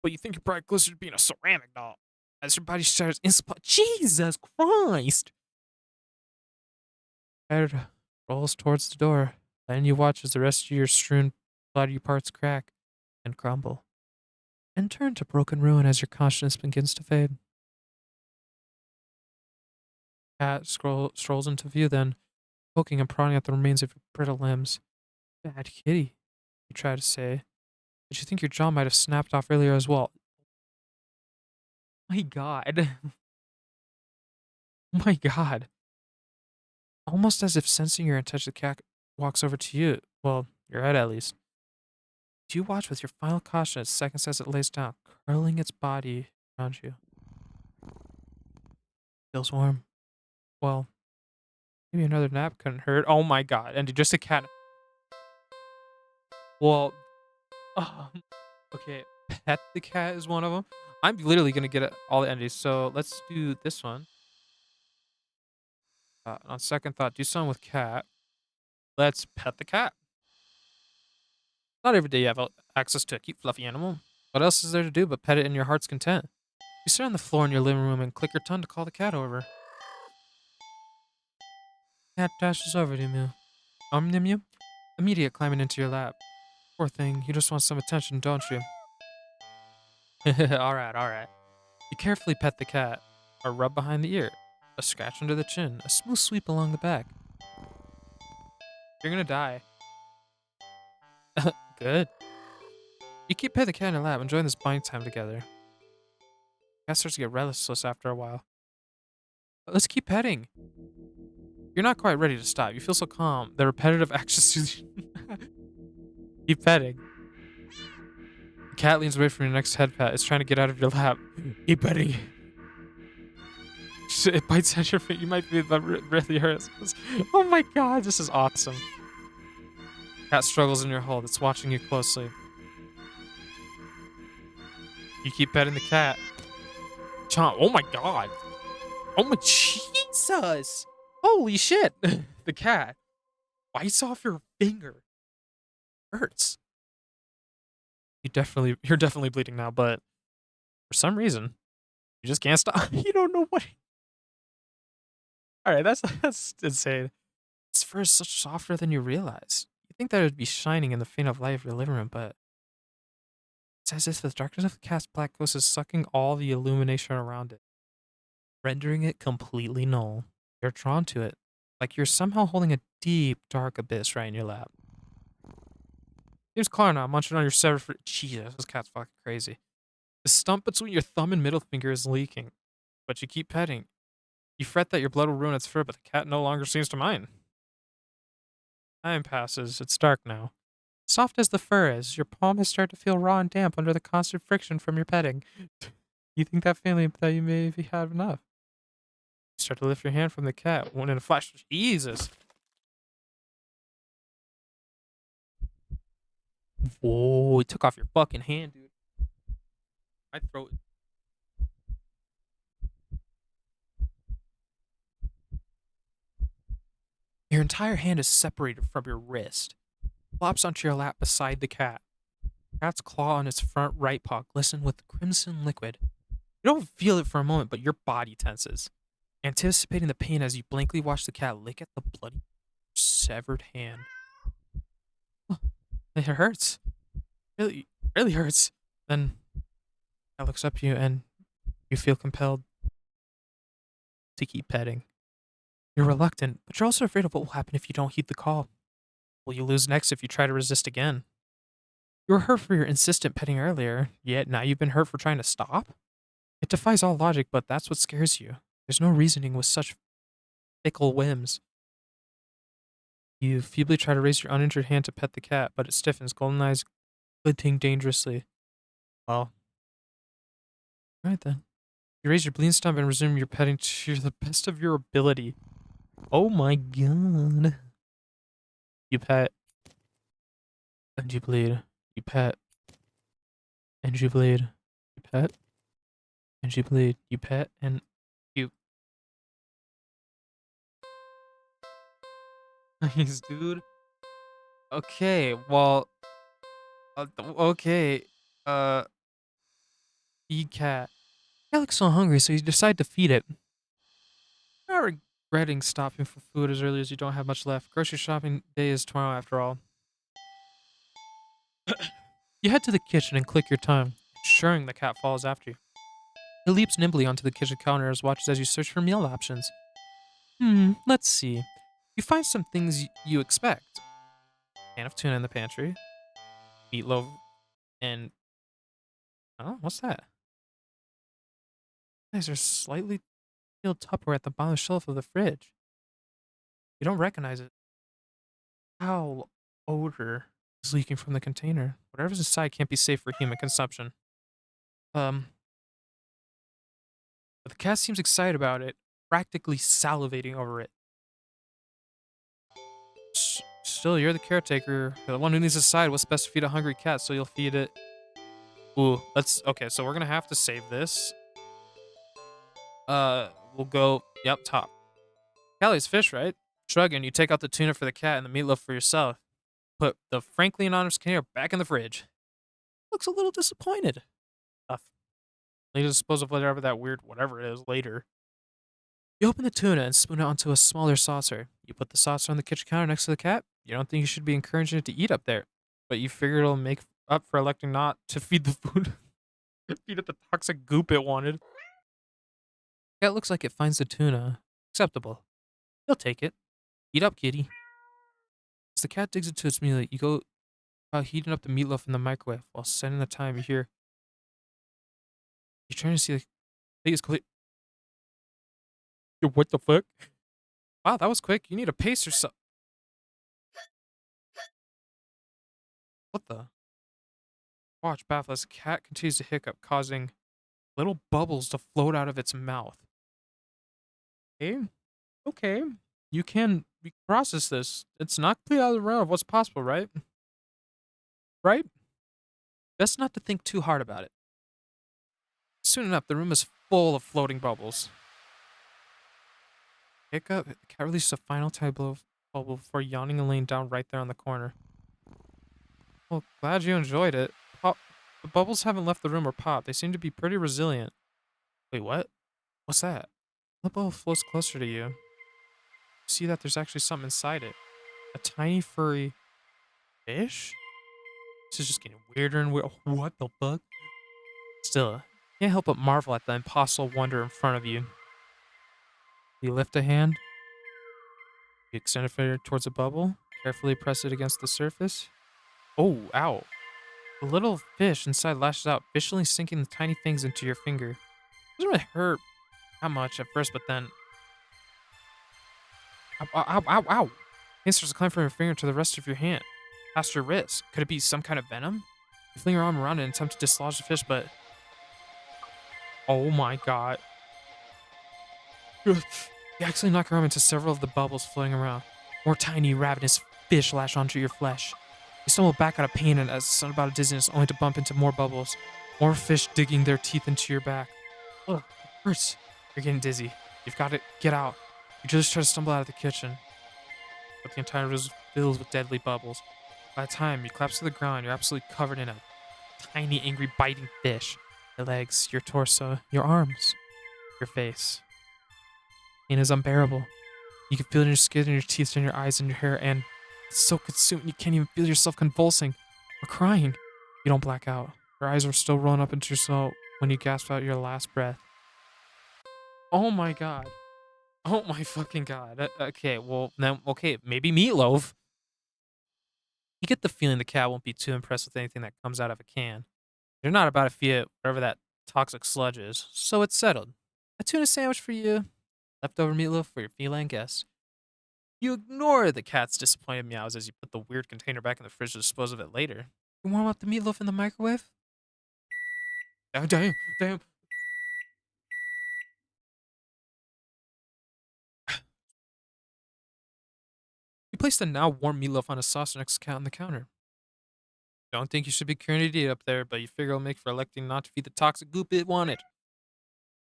But you think you're probably closer to being a ceramic doll. As your body shatters instantly. Jesus Christ! Head rolls towards the door. Then you watch as the rest of your strewn bloody parts crack and crumble. And turn to broken ruin as your consciousness begins to fade. Cat strolls into view then, poking and prodding at the remains of your brittle limbs. Bad kitty, you try to say. But you think your jaw might have snapped off earlier as well. My god. My god. Almost as if sensing your intention, the cat walks over to you. Well, your head at least. You watch with your final caution as seconds as it lays down, curling its body around you. Feels warm. Well, maybe another nap couldn't hurt. Oh my god. And just a cat. Well, okay. Pet the cat is one of them. I'm literally going to get all the endings. So let's do this one. On second thought, do something with cat. Let's pet the cat. Not every day you have access to a cute, fluffy animal. What else is there to do but pet it in your heart's content? You sit on the floor in your living room and click your tongue to call the cat over. Cat dashes over to you. Mew. Immediate climbing into your lap. Poor thing, you just want some attention, don't you? Alright. You carefully pet the cat. A rub behind the ear. A scratch under the chin. A smooth sweep along the back. You're gonna die. Good. You keep petting the cat in your lap, enjoying this bonding time together. The cat starts to get restless after a while. But let's keep petting. You're not quite ready to stop. You feel so calm. The repetitive actions. Keep petting. The cat leans away from your next head pat. It's trying to get out of your lap. Keep petting. It bites at your feet. You might be really hurt. Oh my god, this is awesome. Cat struggles in your hold. It's watching you closely. You keep petting the cat. Chomp. Oh my god. Oh my Jesus. Holy shit. The cat bites off your finger. Hurts. You're definitely bleeding now, but for some reason, you just can't stop. You don't know what. All right, that's insane. Its fur is such softer than you realize. You think that it would be shining in the faint of light of your living room, but it's as if the darkness of the cat's black ghost is sucking all the illumination around it, rendering it completely null. You're drawn to it, like you're somehow holding a deep, dark abyss right in your lap. Here's Clara now, munching on your severed fruit. Jesus, this cat's fucking crazy. The stump between your thumb and middle finger is leaking, but you keep petting. You fret that your blood will ruin its fur, but the cat no longer seems to mind. Time passes. It's dark now. Soft as the fur is, your palm has started to feel raw and damp under the constant friction from your petting. You think that feeling that you may have had enough. You start to lift your hand from the cat when in a flash. Jesus. Whoa, it took off your fucking hand, dude. My throat. Your entire hand is separated from your wrist. Flops onto your lap beside the cat. The cat's claw on its front right paw glisten with crimson liquid. You don't feel it for a moment, but your body tenses, anticipating the pain as you blankly watch the cat lick at the bloody, severed hand. It hurts. Really, really hurts. Then I looks up at you and you feel compelled to keep petting. You're reluctant, but you're also afraid of what will happen if you don't heed the call. Will you lose next if you try to resist again? You were hurt for your insistent petting earlier, yet now you've been hurt for trying to stop? It defies all logic, but that's what scares you. There's no reasoning with such fickle whims. You feebly try to raise your uninjured hand to pet the cat, but it stiffens, golden eyes glinting dangerously. Well, alright then. You raise your bleeding stump and resume your petting to the best of your ability. Oh my god. You pet, and you bleed. You pet, and you bleed. You pet, and you bleed. You pet, and you. Nice, dude. Okay, well, okay. Uh, Feed cat. Cat looks so hungry, so you decide to feed it. Not regretting stopping for food as early as you don't have much left. Grocery shopping day is tomorrow after all. You head to the kitchen and click your tongue, ensuring the cat follows after you. It leaps nimbly onto the kitchen counter as watches as you search for meal options. Let's see. You find some things you expect. Can of tuna in the pantry, meatloaf, and oh, what's that? Guys, there's slightly sealed Tupperware at the bottom shelf of the fridge. You don't recognize it. Foul odor is leaking from the container. Whatever's inside can't be safe for human consumption. Um, but the cat seems excited about it, practically salivating over it. Still, you're the caretaker. You're the one who needs to decide what's best to feed a hungry cat, so you'll feed it. Ooh, let's. Okay, so we're gonna have to save this. We'll go. Yep, top. Callie's fish, right? Shrugging, you take out the tuna for the cat and the meatloaf for yourself. Put the frankly anonymous container back in the fridge. Looks a little disappointed. Tough. Later dispose of whatever that weird whatever it is later. You open the tuna and spoon it onto a smaller saucer. You put the saucer on the kitchen counter next to the cat. You don't think you should be encouraging it to eat up there, but you figure it'll make up for electing not to feed the food. Feed it the toxic goop it wanted. Cat looks like it finds the tuna acceptable. You'll take it. Eat up, kitty. As the cat digs into its meal, you go about heating up the meatloaf in the microwave while setting the time. You hear. You're trying to see the thing is complete. Yo, what the fuck? Wow, that was quick. You need a pace or so. What the? Watch baffled as the cat continues to hiccup, causing little bubbles to float out of its mouth. Okay, okay. You can process this. It's not clear out of the realm of what's possible, right? Right? Best not to think too hard about it. Soon enough, the room is full of floating bubbles. Hiccup, the cat releases a final bubble before yawning and laying down right there on the corner. Well, glad you enjoyed it. Pop, the bubbles haven't left the room or popped. They seem to be pretty resilient. Wait, what? What's that? The bubble floats closer to you. You see that there's actually something inside it. A tiny furry fish? This is just getting weirder and weird. What the fuck? Still, can't help but marvel at the impossible wonder in front of you. You lift a hand. You extend a finger towards a bubble. Carefully press it against the surface. Oh, ow. The little fish inside lashes out, visually sinking the tiny things into your finger. It doesn't really hurt that much at first, but then. Ow, ow, ow, ow, ow. It starts to climb from your finger to the rest of your hand, past your wrist. Could it be some kind of venom? You fling your arm around it and attempt to dislodge the fish, but. Oh my god. You actually knock your arm into several of the bubbles floating around. More tiny, ravenous fish lash onto your flesh. You stumble back out of pain and a sudden bout of dizziness, only to bump into more bubbles. More fish digging their teeth into your back. Ugh, it hurts. You're getting dizzy. You've got to get out. You just try to stumble out of the kitchen, but the entire room is filled with deadly bubbles. By the time you collapse to the ground, you're absolutely covered in a tiny, angry, biting fish. Your legs, your torso, your arms, your face. Pain is unbearable. You can feel it in your skin, in your teeth, in your eyes, and your hair, and it's so consuming you can't even feel yourself convulsing. or crying. You don't black out. Your eyes are still rolling up into your soul when you gasp out your last breath. Oh my god. Oh my fucking god. Okay, well, then, okay, maybe Meatloaf. You get the feeling the cat won't be too impressed with anything that comes out of a can. You're not about to feed it whatever that toxic sludge is, so it's settled. A tuna sandwich for you, leftover meatloaf for your feline guests. You ignore the cat's disappointed meows as you put the weird container back in the fridge to dispose of it later. You warm up the meatloaf in the microwave? Oh, damn, damn. You place the now warm meatloaf on a saucer next to the cat on the counter. Don't think you should be curing an idiot up there, but you figure it'll make for electing not to feed the toxic goop it wanted.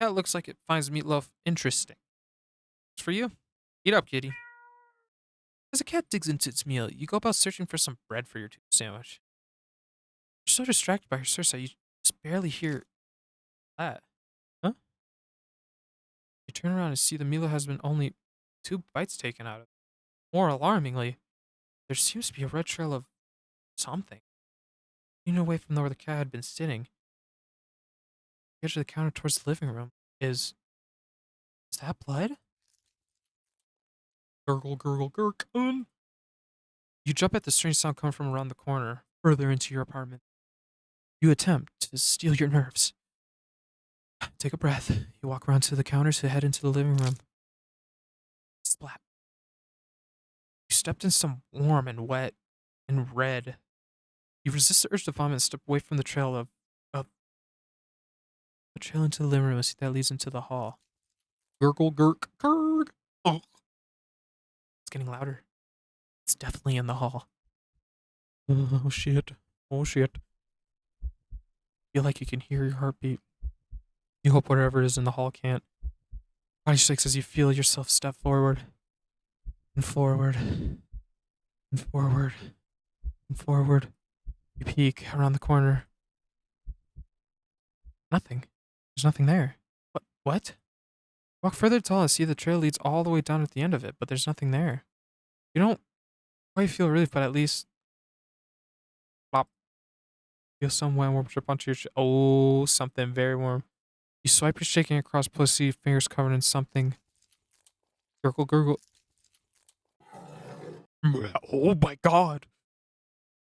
Cat looks like it finds meatloaf interesting. It's for you. Eat up, kitty. As a cat digs into its meal, you go about searching for some bread for your tuna sandwich. You're so distracted by your search that you just barely hear that. Huh? You turn around and see the meal has been only 2 bites taken out of it. More alarmingly, there seems to be a red trail of something. Leaning away from where the cat had been sitting, the edge of the counter towards the living room, is that blood? Gurgle, gurgle, gurgle. You jump at the strange sound coming from around the corner, further into your apartment. You attempt to steel your nerves. Take a breath. You walk around to the counter to head into the living room. Splat. You stepped in some warm and wet and red. You resist the urge to vomit and step away from the trail of the trail into the living room that leads into the hall. Gurgle, gurk, gurg. Oh, it's getting louder. It's definitely in the hall. Oh shit. Oh shit. Feel like you can hear your heartbeat. You hope whatever is in the hall can't. Body shakes as you feel yourself step forward and forward and forward and forward. You peek around the corner. Nothing. There's nothing there. What? What? Walk further till I see the trail leads all the way down at the end of it, but there's nothing there. You don't quite feel relief, but at least plop. Feel some wet warm drip onto your oh, something very warm. You swipe your shaking across pussy, fingers covered in something. Gurgle, gurgle. Oh my god.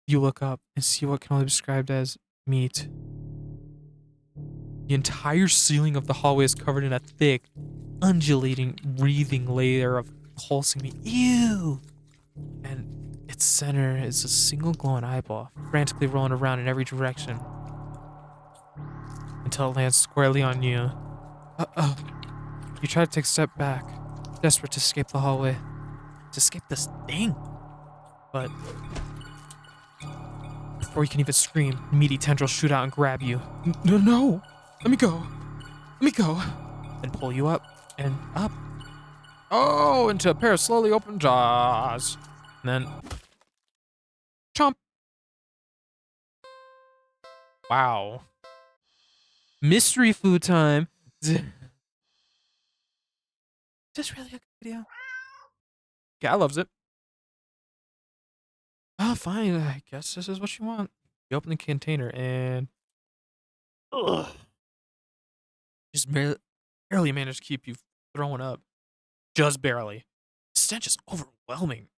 You look up and see what can only be described as meat. The entire ceiling of the hallway is covered in a thick, undulating, breathing layer of pulsing meat. Ew! And its center is a single glowing eyeball, frantically rolling around in every direction until it lands squarely on you. Uh-oh. You try to take a step back, desperate to escape the hallway, to escape this thing. But before you can even scream, meaty tendrils shoot out and grab you. No, no! Let me go! Let me go! And pull you up and up. Oh, into a pair of slowly open jaws. And then, chomp. Wow. Mystery food time. Just really a good video. Yeah, I loves it. Oh, fine. I guess this is what you want. You open the container and ugh, just barely managed to keep you throwing up. Just barely. The stench is overwhelming.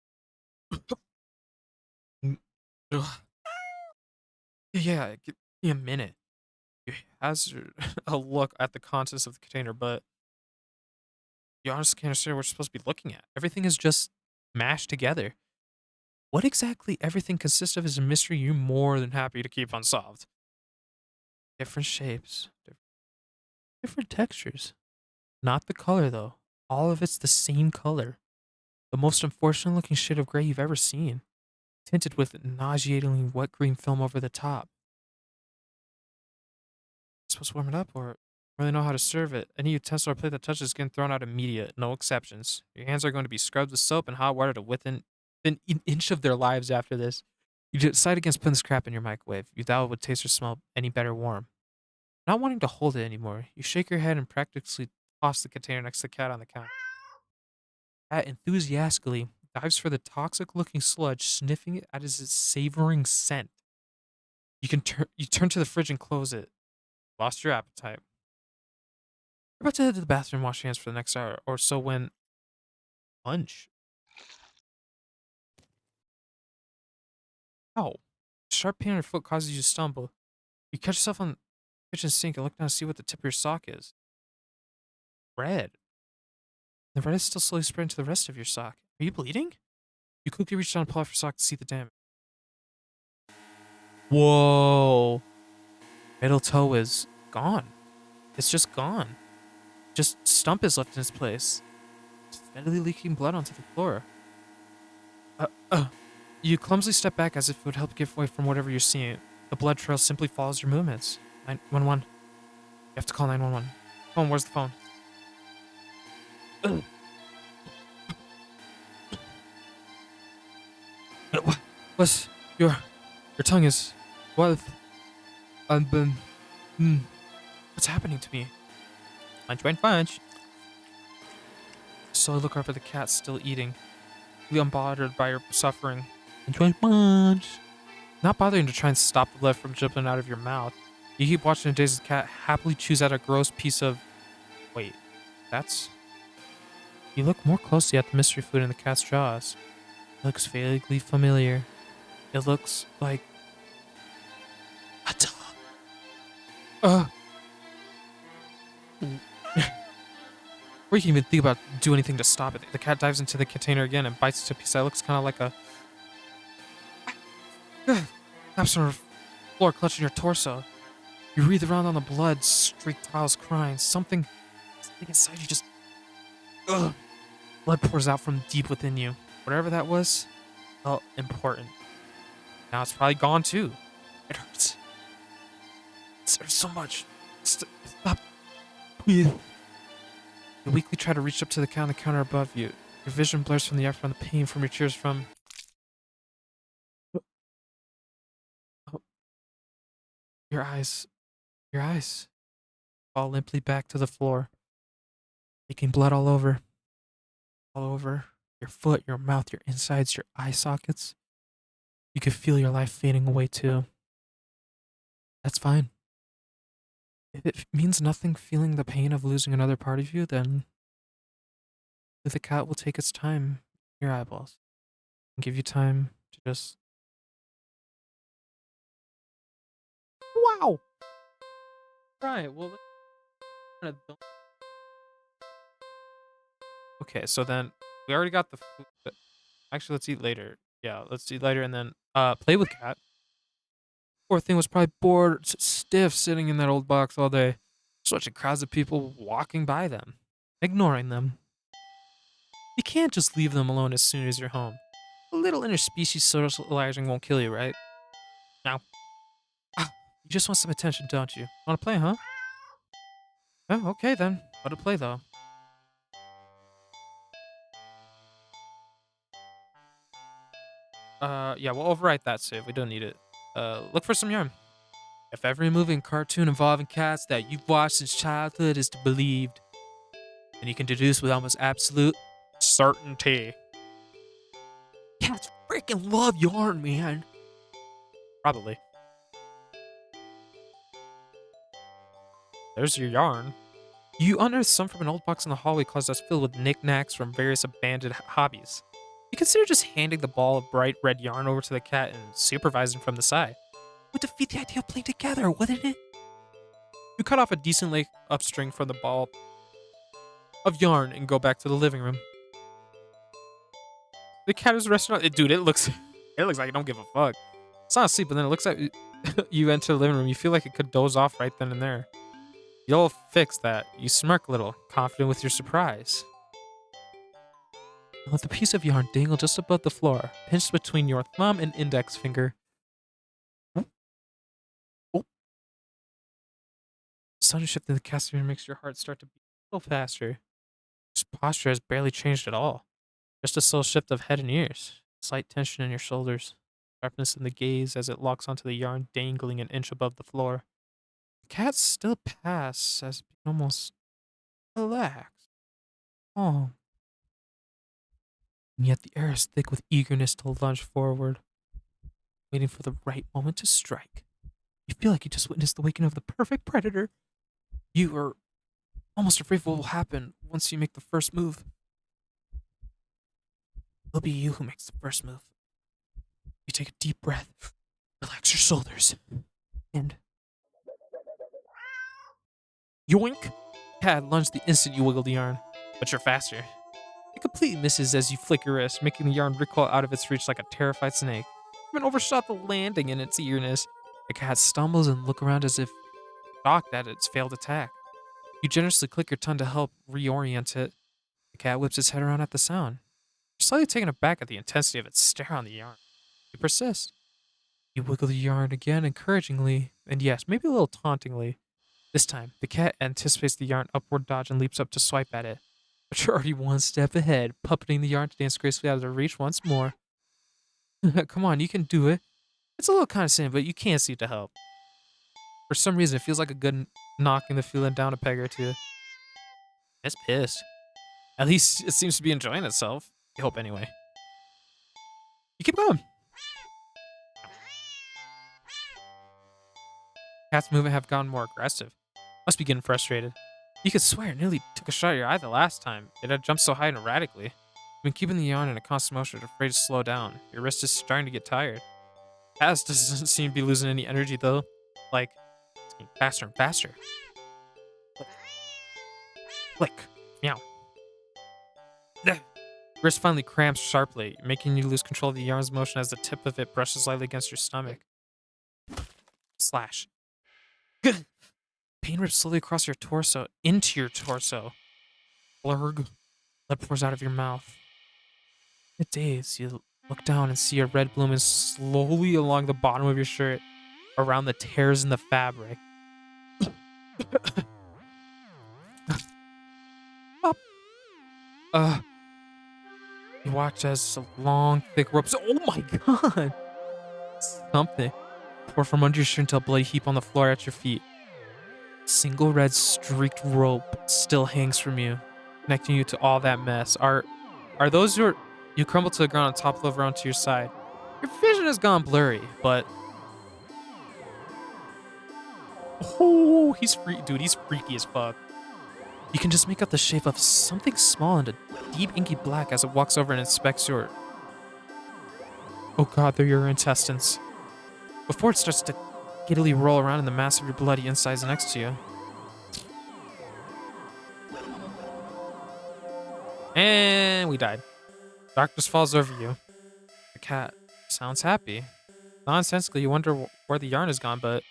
Ugh. Yeah, give me a minute. You hazard a look at the contents of the container, but you honestly can't understand what you're supposed to be looking at. Everything is just mashed together. What exactly everything consists of is a mystery you're more than happy to keep unsolved. Different shapes, different textures. Not the color, though. All of it's the same color. The most unfortunate looking shade of gray you've ever seen, tinted with nauseatingly wet green film over the top. Supposed to warm it up or really know how to serve it. Any utensil or plate that touches is getting thrown out immediate. No exceptions. Your hands are going to be scrubbed with soap and hot water to within an inch of their lives after this. You decide against putting this crap in your microwave. You doubt it would taste or smell any better warm. Not wanting to hold it anymore, you shake your head and practically toss the container next to the cat on the counter. Cat enthusiastically dives for the toxic looking sludge, sniffing it at its savoring scent. You turn to the fridge and close it. Lost your appetite. You're about to head to the bathroom, wash your hands for the next hour or so when lunch. Ow. Sharp pain on your foot causes you to stumble. You catch yourself on the kitchen sink and look down to see what the tip of your sock is. Red. The red is still slowly spreading to the rest of your sock. Are you bleeding? You quickly reach down and pull off your sock to see the damage. Whoa. Middle toe is gone. It's just gone. Just stump is left in its place, steadily leaking blood onto the floor. Uh, uh. You clumsily step back as if it would help give away from whatever you're seeing. The blood trail simply follows your movements. 911. You have to call 911. Phone, where's the phone? Ugh. What's your tongue is what? Um, hmm. What's happening to me? Munch, munch, munch. So I look up at the cat still eating, really unbothered by your suffering. Munch, munch, munch. Not bothering to try and stop the blood from jumping out of your mouth. You keep watching the dazed cat happily chews out a gross piece of. Wait, that's. You look more closely at the mystery food in the cat's jaws. It looks vaguely familiar. It looks like a dog. Before you can even think about do anything to stop it, the cat dives into the container again and bites into a piece that looks kind of like a. Snaps on the floor, clutching your torso. You wreathe around on the blood-streaked tiles, crying. Something inside you just. Ugh. Blood pours out from deep within you. Whatever that was, felt important. Now it's probably gone too. It hurts. It hurts so much. Stop. Breathe. You weakly try to reach up to the cat on the counter above you. Your vision blurs from the effort and the pain from your tears from. Oh, your eyes. Your eyes fall limply back to the floor, leaking blood all over. All over your foot, your mouth, your insides, your eye sockets. You can feel your life fading away too. That's fine. If it means nothing feeling the pain of losing another part of you, then the cat will take its time in your eyeballs and give you time to just. Wow! Right, well, okay, so then we already got the food. Actually, let's eat later. Yeah, let's eat later and then play with cat. Poor thing was probably bored, stiff, sitting in that old box all day, just watching crowds of people walking by them, ignoring them. You can't just leave them alone as soon as you're home. A little interspecies socializing won't kill you, right? Now, you just want some attention, don't you? Want to play, huh? Oh, okay then. What to play though? Yeah, we'll overwrite that save. We don't need it. Look for some yarn. If every movie and cartoon involving cats that you've watched since childhood is to be believed, then you can deduce with almost absolute certainty. Cats freaking love yarn, man. Probably. There's your yarn. You unearthed some from an old box in the hallway closet that's filled with knickknacks from various abandoned hobbies. You consider just handing the ball of bright red yarn over to the cat and supervising from the side. Would defeat the idea of playing together, wouldn't it? You cut off a decent length of string from the ball of yarn and go back to the living room. The cat is resting on it. Dude, it looks like it don't give a fuck. It's not asleep, but then it looks like you enter the living room. You feel like it could doze off right then and there. You'll fix that. You smirk a little, confident with your surprise. Let the piece of yarn dangle just above the floor, pinched between your thumb and index finger. Oh. The sudden shift in the casting makes your heart start to beat a little faster. His posture has barely changed at all. Just a subtle shift of head and ears. Slight tension in your shoulders. Sharpness in the gaze as it locks onto the yarn dangling an inch above the floor. The cat still pass as almost relaxed. Oh. And yet the air is thick with eagerness to lunge forward, waiting for the right moment to strike. You feel like you just witnessed the waking of the perfect predator. You are almost afraid of what will happen once you make the first move. It'll be you who makes the first move. You take a deep breath, relax your shoulders, and yoink! Cat lunged the instant you wiggle the yarn, but you're faster. It completely misses as you flick your wrist, making the yarn recoil out of its reach like a terrified snake. You even overshot the landing in its eagerness. The cat stumbles and looks around as if shocked at its failed attack. You generously click your tongue to help reorient it. The cat whips its head around at the sound. You're slightly taken aback at the intensity of its stare on the yarn. You persist. You wiggle the yarn again encouragingly, and yes, maybe a little tauntingly. This time, the cat anticipates the yarn upward dodge and leaps up to swipe at it. But you're already one step ahead, puppeting the yarn to dance gracefully out of their reach once more. Come on, you can do it. It's a little condescending, but you can't seem to help. For some reason, it feels like a good knocking the feeling down a peg or two. It's pissed. At least it seems to be enjoying itself. I hope anyway. You keep going. Cat's movement have gotten more aggressive. Must be getting frustrated. You could swear it nearly took a shot at your eye the last time. It had jumped so high and erratically. You've been keeping the yarn in a constant motion, afraid to slow down. Your wrist is starting to get tired. Kaz doesn't seem to be losing any energy though. Like, it's getting faster and faster. Click. Meow. Bleh. Wrist finally cramps sharply, making you lose control of the yarn's motion as the tip of it brushes lightly against your stomach. Slash. Pain rips slowly across your torso, into your torso. Blurg. Blood pours out of your mouth. In a daze, you look down and see a red bloom is slowly along the bottom of your shirt, around the tears in the fabric. Up. You watch as a long, thick rope. Oh my god! Something pour from under your shirt into a bloody heap on the floor at your feet. Single red streaked rope still hangs from you, connecting you to all that mess. Are those your? You crumble to the ground and topple over onto your side. Your vision has gone blurry, but oh, he's free, dude. He's freaky as fuck. You can just make out the shape of something small and a deep inky black as it walks over and inspects your. Oh god, they're your intestines. Before it starts to giddily roll around in the mass of your bloody insides next to you. And we died. Darkness falls over you. The cat sounds happy. Nonsensically, you wonder where the yarn has gone, but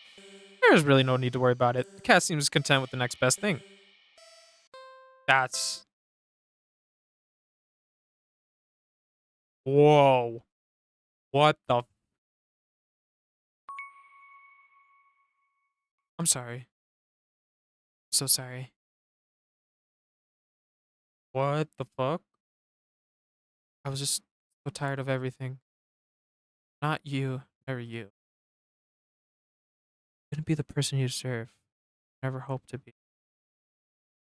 there's really no need to worry about it. The cat seems content with the next best thing. That's. Whoa. What the. I'm sorry. So sorry. What the fuck? I was just so tired of everything. Not you, never you. Couldn't be the person you deserve. Never hoped to be.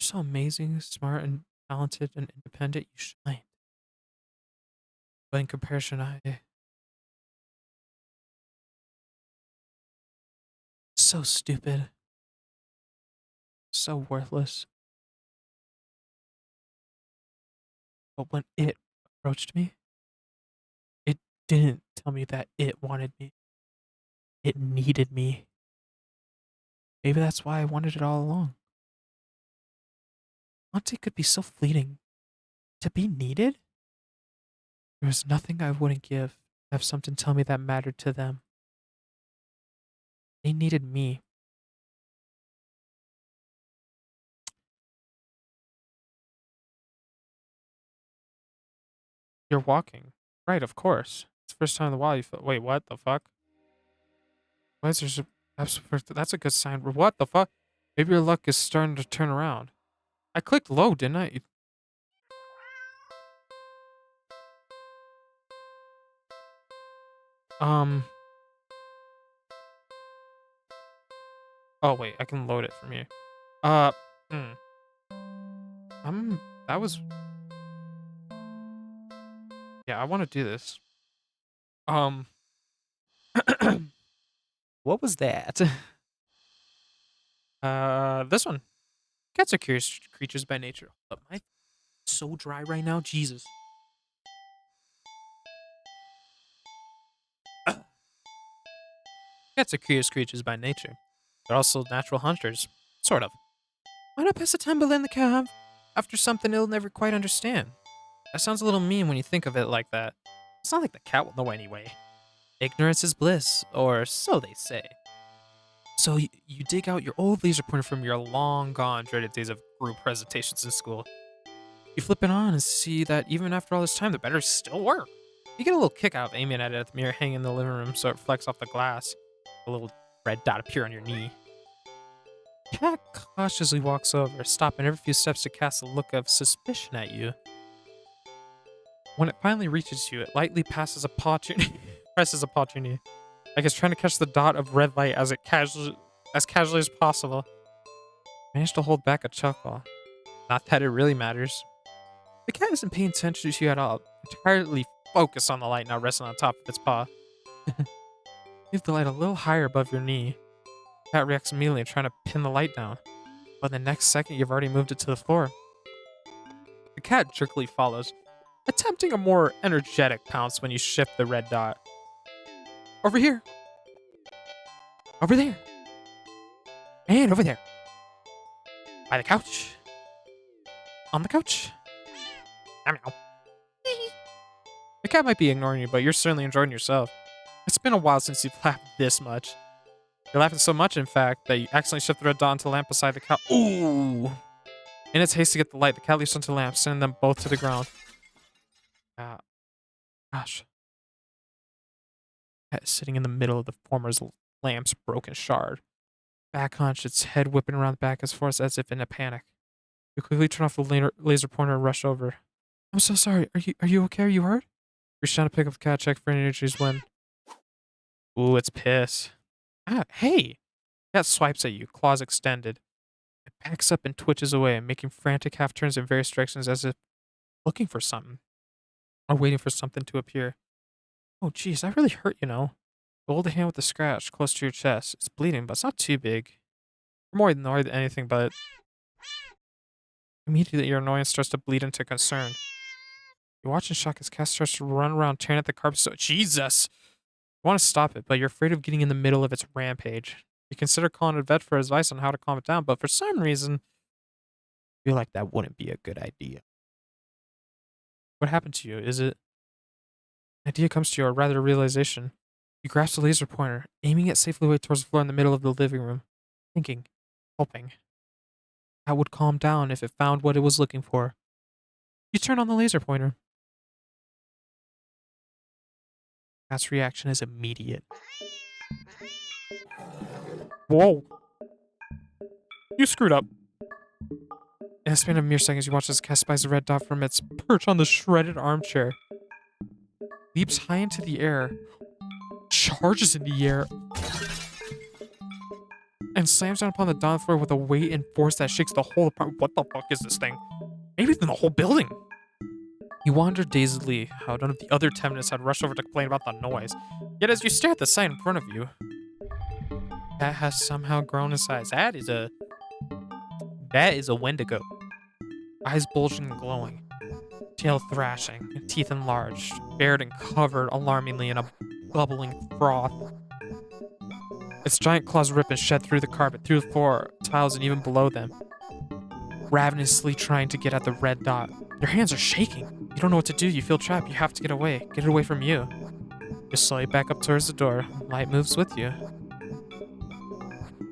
You're so amazing, smart, and talented and independent. You shine. But in comparison, I so stupid, so worthless. But when it approached me, it didn't tell me that it wanted me. It needed me. Maybe that's why I wanted it all along. Wanting could be so fleeting. To be needed? There was nothing I wouldn't give to have something tell me that mattered to them. They needed me. You're walking. Right, of course. It's the first time in a while you feel. Wait, what the fuck? Why is there that's a good sign. What the fuck? Maybe your luck is starting to turn around. I clicked low, didn't I? Um. Oh wait, I can load it from here. Uh. Hmm. That was. Yeah, I want to do this. Um. What was that? This one. Cats are curious creatures by nature. But my so dry right now, Jesus. Cats are curious creatures by nature. They're also natural hunters. Sort of. Why not pass the time in the cab after something he'll never quite understand? That sounds a little mean when you think of it like that. It's not like the cat will know anyway. Ignorance is bliss, or so they say. So you dig out your old laser pointer from your long gone dreaded days of group presentations in school. You flip it on and see that even after all this time, the batteries still work. You get a little kick out of aiming at it at the mirror hanging in the living room so it reflects off the glass. A little red dot appear on your knee. Cat cautiously walks over, stopping every few steps to cast a look of suspicion at you. When it finally reaches you, it lightly passes a paw to your knee, presses a paw to your knee, like it's trying to catch the dot of red light as casually as possible. Managed to hold back a chuckle. Not that it really matters. The cat isn't paying attention to you at all, entirely focused on the light now resting on top of its paw. Leave the light a little higher above your knee. The cat reacts immediately, trying to pin the light down, but the next second you've already moved it to the floor. The cat jerkily follows, attempting a more energetic pounce when you shift the red dot. Over here! Over there! And over there! By the couch! On the couch! Meow meow. The cat might be ignoring you, but you're certainly enjoying yourself. It's been a while since you've laughed this much. You're laughing so much, in fact, that you accidentally shift the red dot onto the lamp beside the couch. Ooh! In its haste to get the light, the cat leaps onto the lamp, sending them both to the ground. Uh, Gosh. The cat is sitting in the middle of the former lamp's broken shard. Back hunched, its head whipping around the back as far as if in a panic. You quickly turn off the laser pointer and rush over. I'm so sorry. Are you okay? Are you hurt? Reach down to pick up the cat, check for any injuries when. Ooh, it's piss. Ah, hey! Cat swipes at you, claws extended. It backs up and twitches away, making frantic half turns in various directions as if looking for something or waiting for something to appear. Oh, geez, that really hurt, you know. You hold the hand with the scratch close to your chest. It's bleeding, but it's not too big. You're more annoyed than anything, but immediately your annoyance starts to bleed into concern. You watch in shock as Cass starts to run around tearing at the carpet. So Jesus! You want to stop it, but you're afraid of getting in the middle of its rampage. You consider calling a vet for advice on how to calm it down, but for some reason, you feel like that wouldn't be a good idea. What happened to you? Is it an idea comes to you, or rather a realization? You grasp the laser pointer, aiming it safely away towards the floor in the middle of the living room, thinking, hoping that would calm down if it found what it was looking for. You turn on the laser pointer. Cat's reaction is immediate. Whoa! You screwed up. In a span of mere seconds, you watch as Cass spies a red dot from its perch on the shredded armchair, leaps high into the air, charges in the air, and slams down upon the dawn floor with a weight and force that shakes the whole apartment. What the fuck is this thing? Maybe even the whole building. You wander dazedly how none of the other tenants had rushed over to complain about the noise. Yet as you stare at the sight in front of you, that has somehow grown in size. That is a Wendigo. Eyes bulging and glowing, tail thrashing, teeth enlarged, bared and covered alarmingly in a bubbling froth. Its giant claws rip and shed through the carpet, through the floor, tiles, and even below them, ravenously trying to get at the red dot. Your hands are shaking. You don't know what to do. You feel trapped. You have to get away. Get it away from you. You slowly back up towards the door. Light moves with you.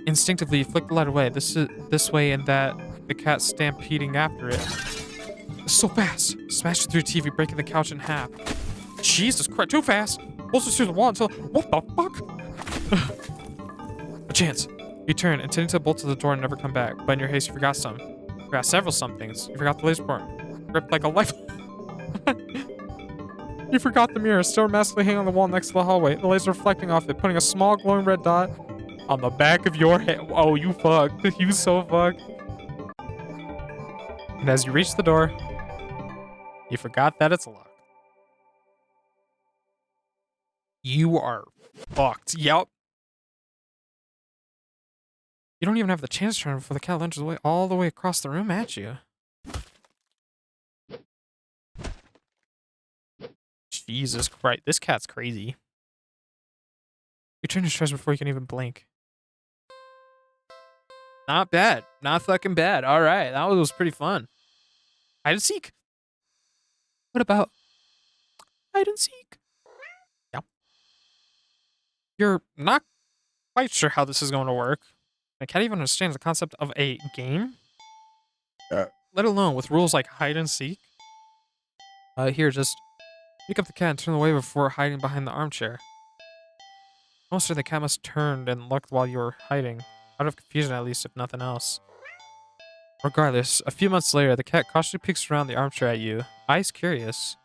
Instinctively, you flick the light away. This way and that. The cat stampeding after it. So fast. Smash it through the TV, breaking the couch in half. Jesus Christ! Too fast. Pulls it through the wall until. What the fuck? A chance. You turn, intending to bolt to the door and never come back. But in your haste, you forgot some. You forgot several somethings. You forgot the laser point. Ripped like a life. You forgot the mirror, still massively hanging on the wall next to the hallway. The laser reflecting off it, putting a small glowing red dot on the back of your head. Oh, you fucked. You so fucked. And as you reach the door, you forgot that it's locked. You are fucked. Yep. You don't even have the chance to turn before the cat lunges away all the way across the room at you. Jesus Christ, this cat's crazy. You turn your chest before you can even blink. Not bad. Not fucking bad. All right, that was pretty fun. Hide and seek. What about hide and seek? Yeah. You're not quite sure how this is going to work. I can't even understand the concept of a game, let alone with rules like hide and seek. Here, just pick up the cat and turn away before hiding behind the armchair. Most of the cat must turned and looked while you were hiding, out of confusion at least, if nothing else. Regardless, a few months later, the cat cautiously peeks around the armchair at you, eyes curious.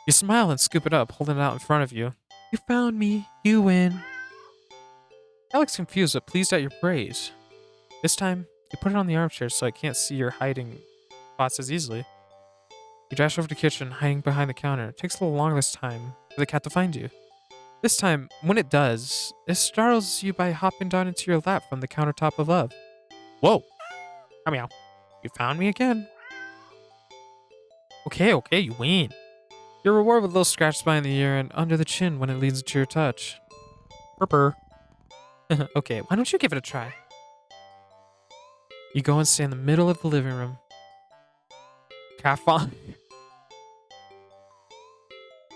You smile and scoop it up, holding it out in front of you. You found me. You win. Cat looks confused but pleased at your praise. This time, you put it on the armchair so it can't see your hiding spots as easily. You dash over to the kitchen, hiding behind the counter. It takes a little longer this time for the cat to find you. This time, when it does, it startles you by hopping down into your lap from the countertop above. Whoa! Meow. You found me again. Okay, you win. Your reward with a little scratch behind the ear and under the chin when it leads into your touch. Purr. Okay, why don't you give it a try? You go and stand in the middle of the living room. Cat fawn.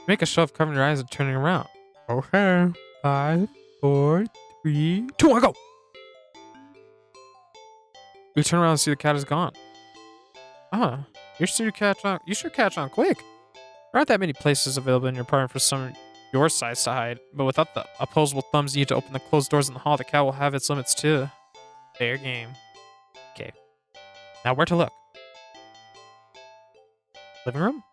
Make a show of covering your eyes and turning around. Okay. 5, 4, 3, 2, 1, go! You turn around and see the cat is gone. You should catch on quick. There aren't that many places available in your apartment for someone your size to hide, but without the opposable thumbs you need to open the closed doors in the hall, the cat will have its limits too. Fair game. Okay. Now where to look? Living room?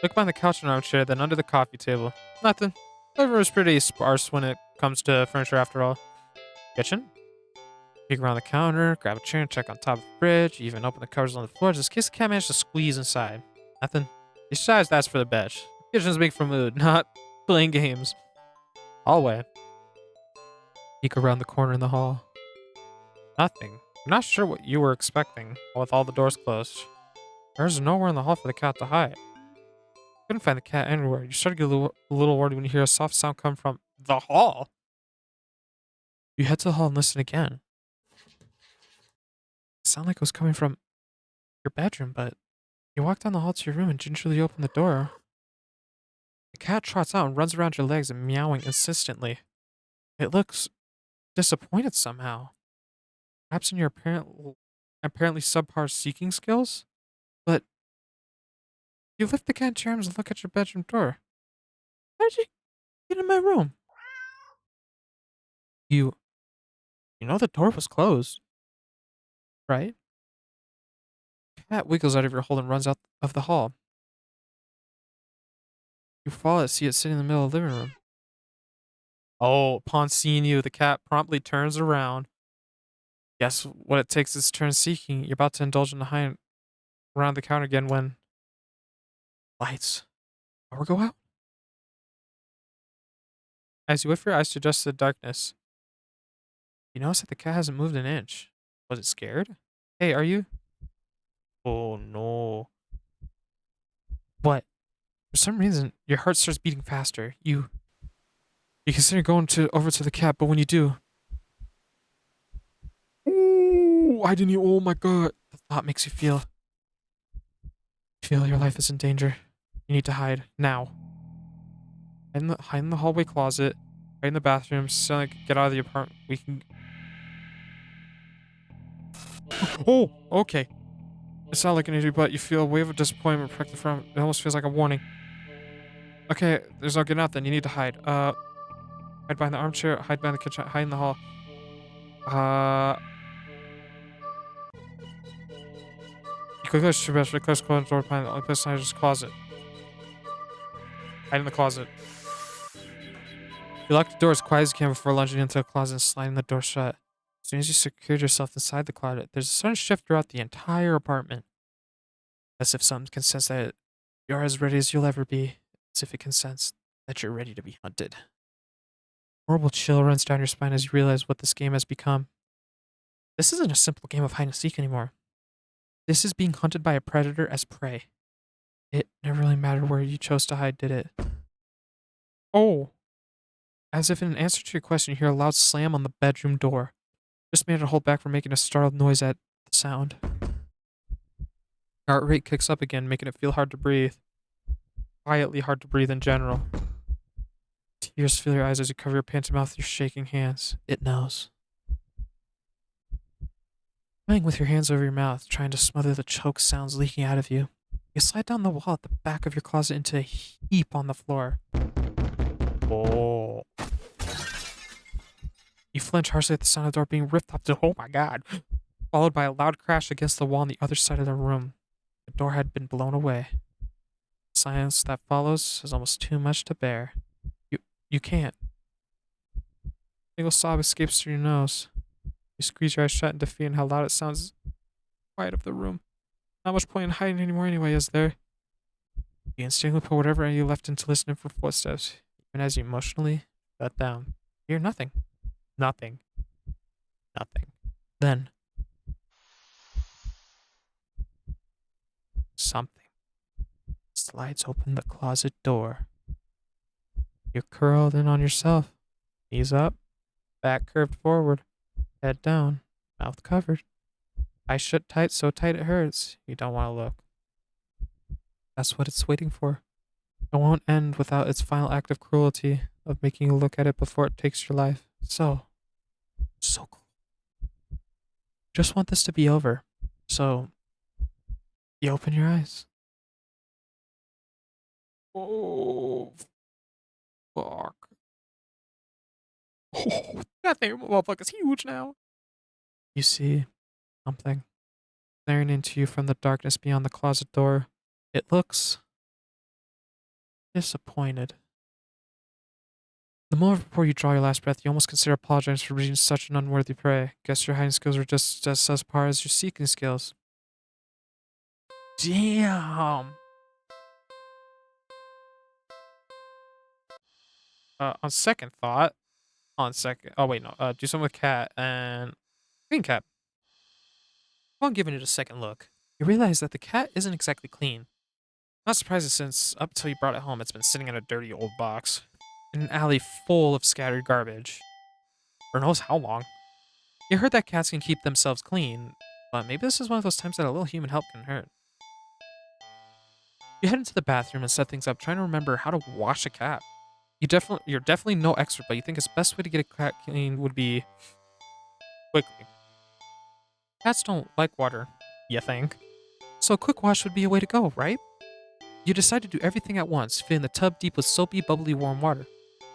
Look behind the couch and armchair, then under the coffee table. Nothing. Living room is pretty sparse when it comes to furniture after all. Kitchen? Peek around the counter, grab a chair and check on top of the fridge, even open the covers on the floor just in case the cat managed to squeeze inside. Nothing. Besides, that's for the bed. Kitchen's big for mood, not playing games. Hallway. Peek around the corner in the hall. Nothing. I'm not sure what you were expecting, with all the doors closed. There's nowhere in the hall for the cat to hide. Couldn't find the cat anywhere. You started to get a little worried when you hear a soft sound come from the hall. You head to the hall and listen again. It sounded like it was coming from your bedroom, but you walk down the hall to your room and gingerly open the door. The cat trots out and runs around your legs and meowing insistently. It looks disappointed somehow. Perhaps in your apparently subpar seeking skills? But you lift the cat into your arms and look at your bedroom door. How did you get in my room? You you know the door was closed, right? Cat wiggles out of your hold and runs out of the hall. You follow it, see it sitting in the middle of the living room. Oh, upon seeing you, the cat promptly turns around. Guess what it takes its turn seeking. You're about to indulge in the high around the counter again when lights. Power go out? As you lift your eyes to adjust to the darkness, you notice that the cat hasn't moved an inch. Was it scared? Hey, are you? Oh no. What? For some reason, your heart starts beating faster. You consider going over to the cat, but when you do, ooh, why didn't you? Oh my god. The thought makes you feel your life is in danger. You need to hide now. Hide in the hallway closet. Hide in the bathroom. So like, get out of the apartment. We can. Oh, okay. It's not like an injury, but you feel a wave of disappointment protected from. It almost feels like a warning. Okay, there's no getting out. Then you need to hide. Hide behind the armchair. Hide behind the kitchen. Hide in the hall. Uh. You quickly close your best. Close the door behind the only place to hide is the closet. Hide in the closet. You lock the door as quiet as you can before lunging into the closet and sliding the door shut. As soon as you secured yourself inside the closet, there's a sudden shift throughout the entire apartment. As if something can sense that you're as ready as you'll ever be. As if it can sense that you're ready to be hunted. A horrible chill runs down your spine as you realize what this game has become. This isn't a simple game of hide and seek anymore. This is being hunted by a predator as prey. It never really mattered where you chose to hide, did it? Oh. As if in answer to your question, you hear a loud slam on the bedroom door. Just made her hold back from making a startled noise at the sound. Heart rate kicks up again, making it feel hard to breathe. Quietly hard to breathe in general. Tears fill your eyes as you cover your panting mouth with your shaking hands. It knows. Playing with your hands over your mouth, trying to smother the choke sounds leaking out of you. You slide down the wall at the back of your closet into a heap on the floor. Oh. You flinch harshly at the sound of the door being ripped up to, oh my god, followed by a loud crash against the wall on the other side of the room. The door had been blown away. The silence that follows is almost too much to bear. You can't. A single sob escapes through your nose. You squeeze your eyes shut in defeat and how loud it sounds. Quiet of the room. Not much point in hiding anymore anyway, is there? You instinctively put whatever you left into listening for footsteps, even as you emotionally shut down. You hear nothing. Nothing. Nothing. Then, something slides open the closet door. You're curled in on yourself. Knees up, back curved forward, head down, mouth covered. Eyes shut tight, so tight it hurts. You don't want to look. That's what it's waiting for. It won't end without its final act of cruelty, of making you look at it before it takes your life. So cool. Just want this to be over. So, you open your eyes. Oh, fuck. Oh, that thing, motherfucker's huge now. You see something staring into you from the darkness beyond the closet door. It looks disappointed. The moment before you draw your last breath, you almost consider apologizing for reaching such an unworthy prey. Guess your hiding skills were just as subpar as your seeking skills. Damn. On second thought, oh wait, no, do something with cat and green cat. Upon giving it a second look, you realize that the cat isn't exactly clean. Not surprising since up till you brought it home, it's been sitting in a dirty old box in an alley full of scattered garbage. For knows how long. You heard that cats can keep themselves clean, but maybe this is one of those times that a little human help can hurt. You head into the bathroom and set things up, trying to remember how to wash a cat. You're definitely no expert, but you think the best way to get a cat clean would be quickly. Cats don't like water, you think. So a quick wash would be a way to go, right? You decide to do everything at once, filling the tub deep with soapy, bubbly, warm water.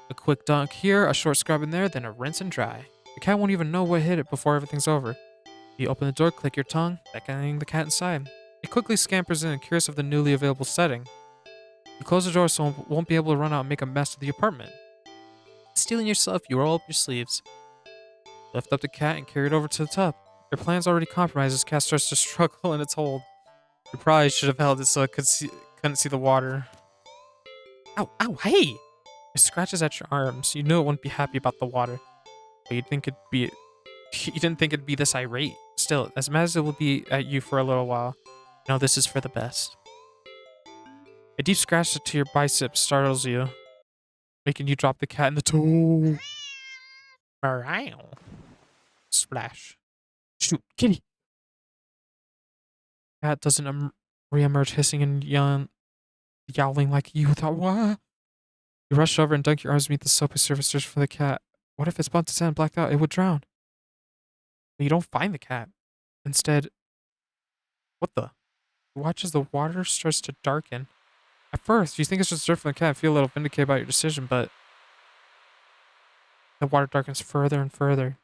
A quick dunk here, a short scrub in there, then a rinse and dry. The cat won't even know what hit it before everything's over. You open the door, click your tongue, beckoning the cat inside. It quickly scampers in, curious of the newly available setting. You close the door so it won't be able to run out and make a mess of the apartment. Stealing yourself, you roll up your sleeves. Lift up the cat and carry it over to the tub. Your plan's already compromised as the cat starts to struggle in its hold. You probably should have held it so it couldn't see the water. Ow, ow, hey! It scratches at your arms. You knew it wouldn't be happy about the water. But you didn't think it'd be this irate. Still, as mad as it will be at you for a little while, you know this is for the best. A deep scratch to your bicep startles you, making you drop the cat in the toe. Meow. Splash. Shoot, kitty. Cat doesn't reemerge hissing and yowling like you thought. What? You rush over and dunk your arms beneath the soapy surface search for the cat. What if it's bumped its head and blacked out? It would drown. But you don't find the cat. Instead, what the? You watch as the water starts to darken. At first, you think it's just dirt from the cat and feel a little vindicated about your decision, but the water darkens further and further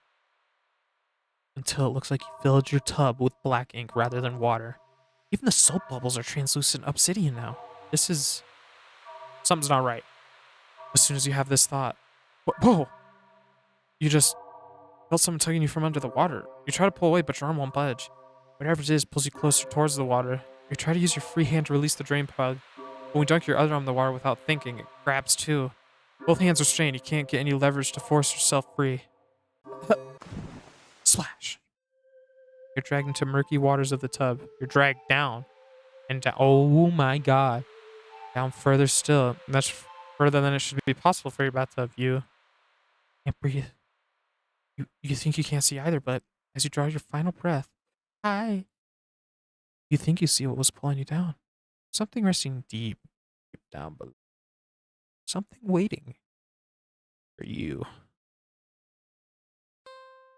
until it looks like you filled your tub with black ink rather than water. Even the soap bubbles are translucent obsidian now. Something's not right. As soon as you have this thought, whoa! You just felt someone tugging you from under the water. You try to pull away, but your arm won't budge. Whatever it is pulls you closer towards the water. You try to use your free hand to release the drain plug. When you dunk your other arm in the water without thinking, it grabs too. Both hands are strained. You can't get any leverage to force yourself free. Splash. You're dragged into murky waters of the tub. You're dragged down and down. Oh my god. Down further still. And that's further than it should be possible for your bathtub. You can't breathe. You think you can't see either, but as you draw your final breath, hi, you think you see what was pulling you down. Something resting deep down below. Something waiting for you.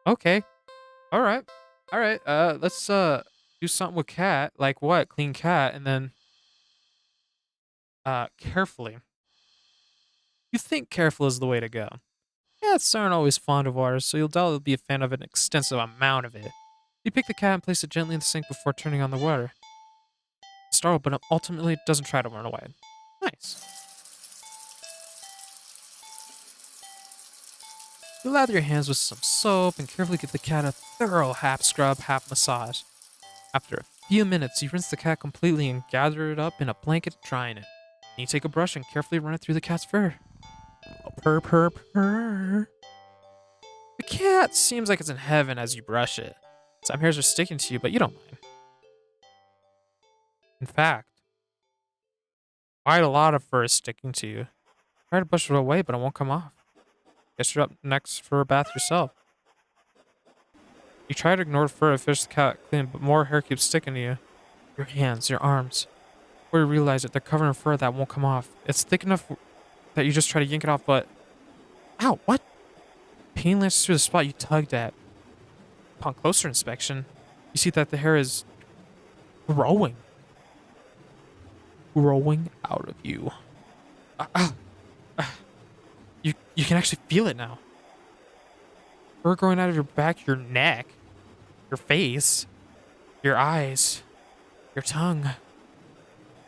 Okay. All right. All right. Let's do something with cat. Like what? Clean cat, and then carefully. You think careful is the way to go. Cats aren't always fond of water, so you'll doubtlessly be a fan of an extensive amount of it. You pick the cat and place it gently in the sink before turning on the water. Startled, but ultimately doesn't try to run away. Nice. You lather your hands with some soap and carefully give the cat a thorough half scrub, half massage. After a few minutes, you rinse the cat completely and gather it up in a blanket, drying it. Then you take a brush and carefully run it through the cat's fur. Oh, purr, purr, purr. The cat seems like it's in heaven as you brush it. Some hairs are sticking to you, but you don't mind. In fact, quite a lot of fur is sticking to you. Try to brush it away, but it won't come off. Guess you're up next for a bath yourself. You try to ignore the fur and fish the cat clean, but more hair keeps sticking to you. Your hands, your arms. Before you realize it, they're covered in fur that won't come off. It's thick enough that you just try to yank it off, but... Ow, what? Pain lances through the spot you tugged at. Upon closer inspection, you see that the hair is growing. Growing out of you. You can actually feel it now. Fur growing out of your back, your neck, your face, your eyes, your tongue.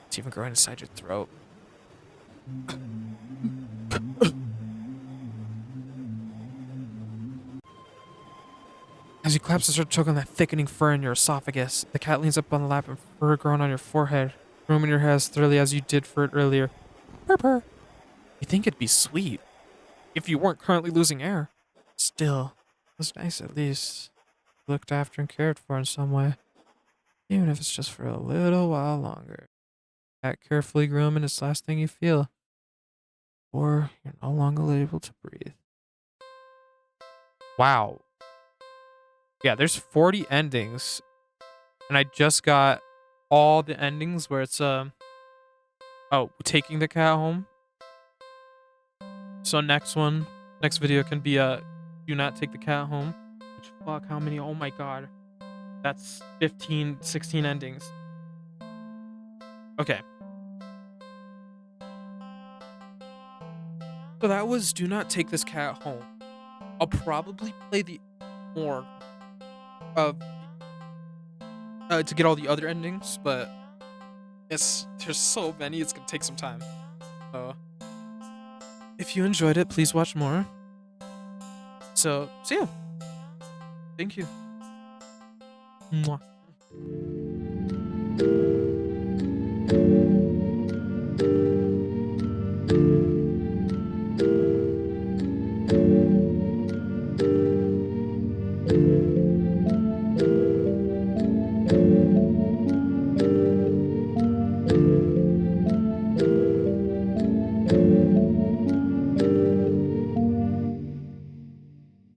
It's even growing inside your throat. As you collapse and start choking that thickening fur in your esophagus, the cat leans up on the lap and fur growing on your forehead, grooming your hair as thoroughly as you did for it earlier. Purr purr. You think it'd be sweet if you weren't currently losing air. Still, it was nice at least. Looked after and cared for in some way. Even if it's just for a little while longer. Cat carefully grooming is the last thing you feel. Or you're no longer able to breathe. Wow. Yeah, there's 40 endings. And I just got all the endings where it's taking the cat home. So next video can be do not take the cat home. Which fuck, how many? Oh my god. That's 15, 16 endings. Okay. So that was Do Not Take This Cat Home. I'll probably play the more of to get all the other endings, but there's so many, it's gonna take some time. So if you enjoyed it, please watch more. So see ya. Thank you. Mwah.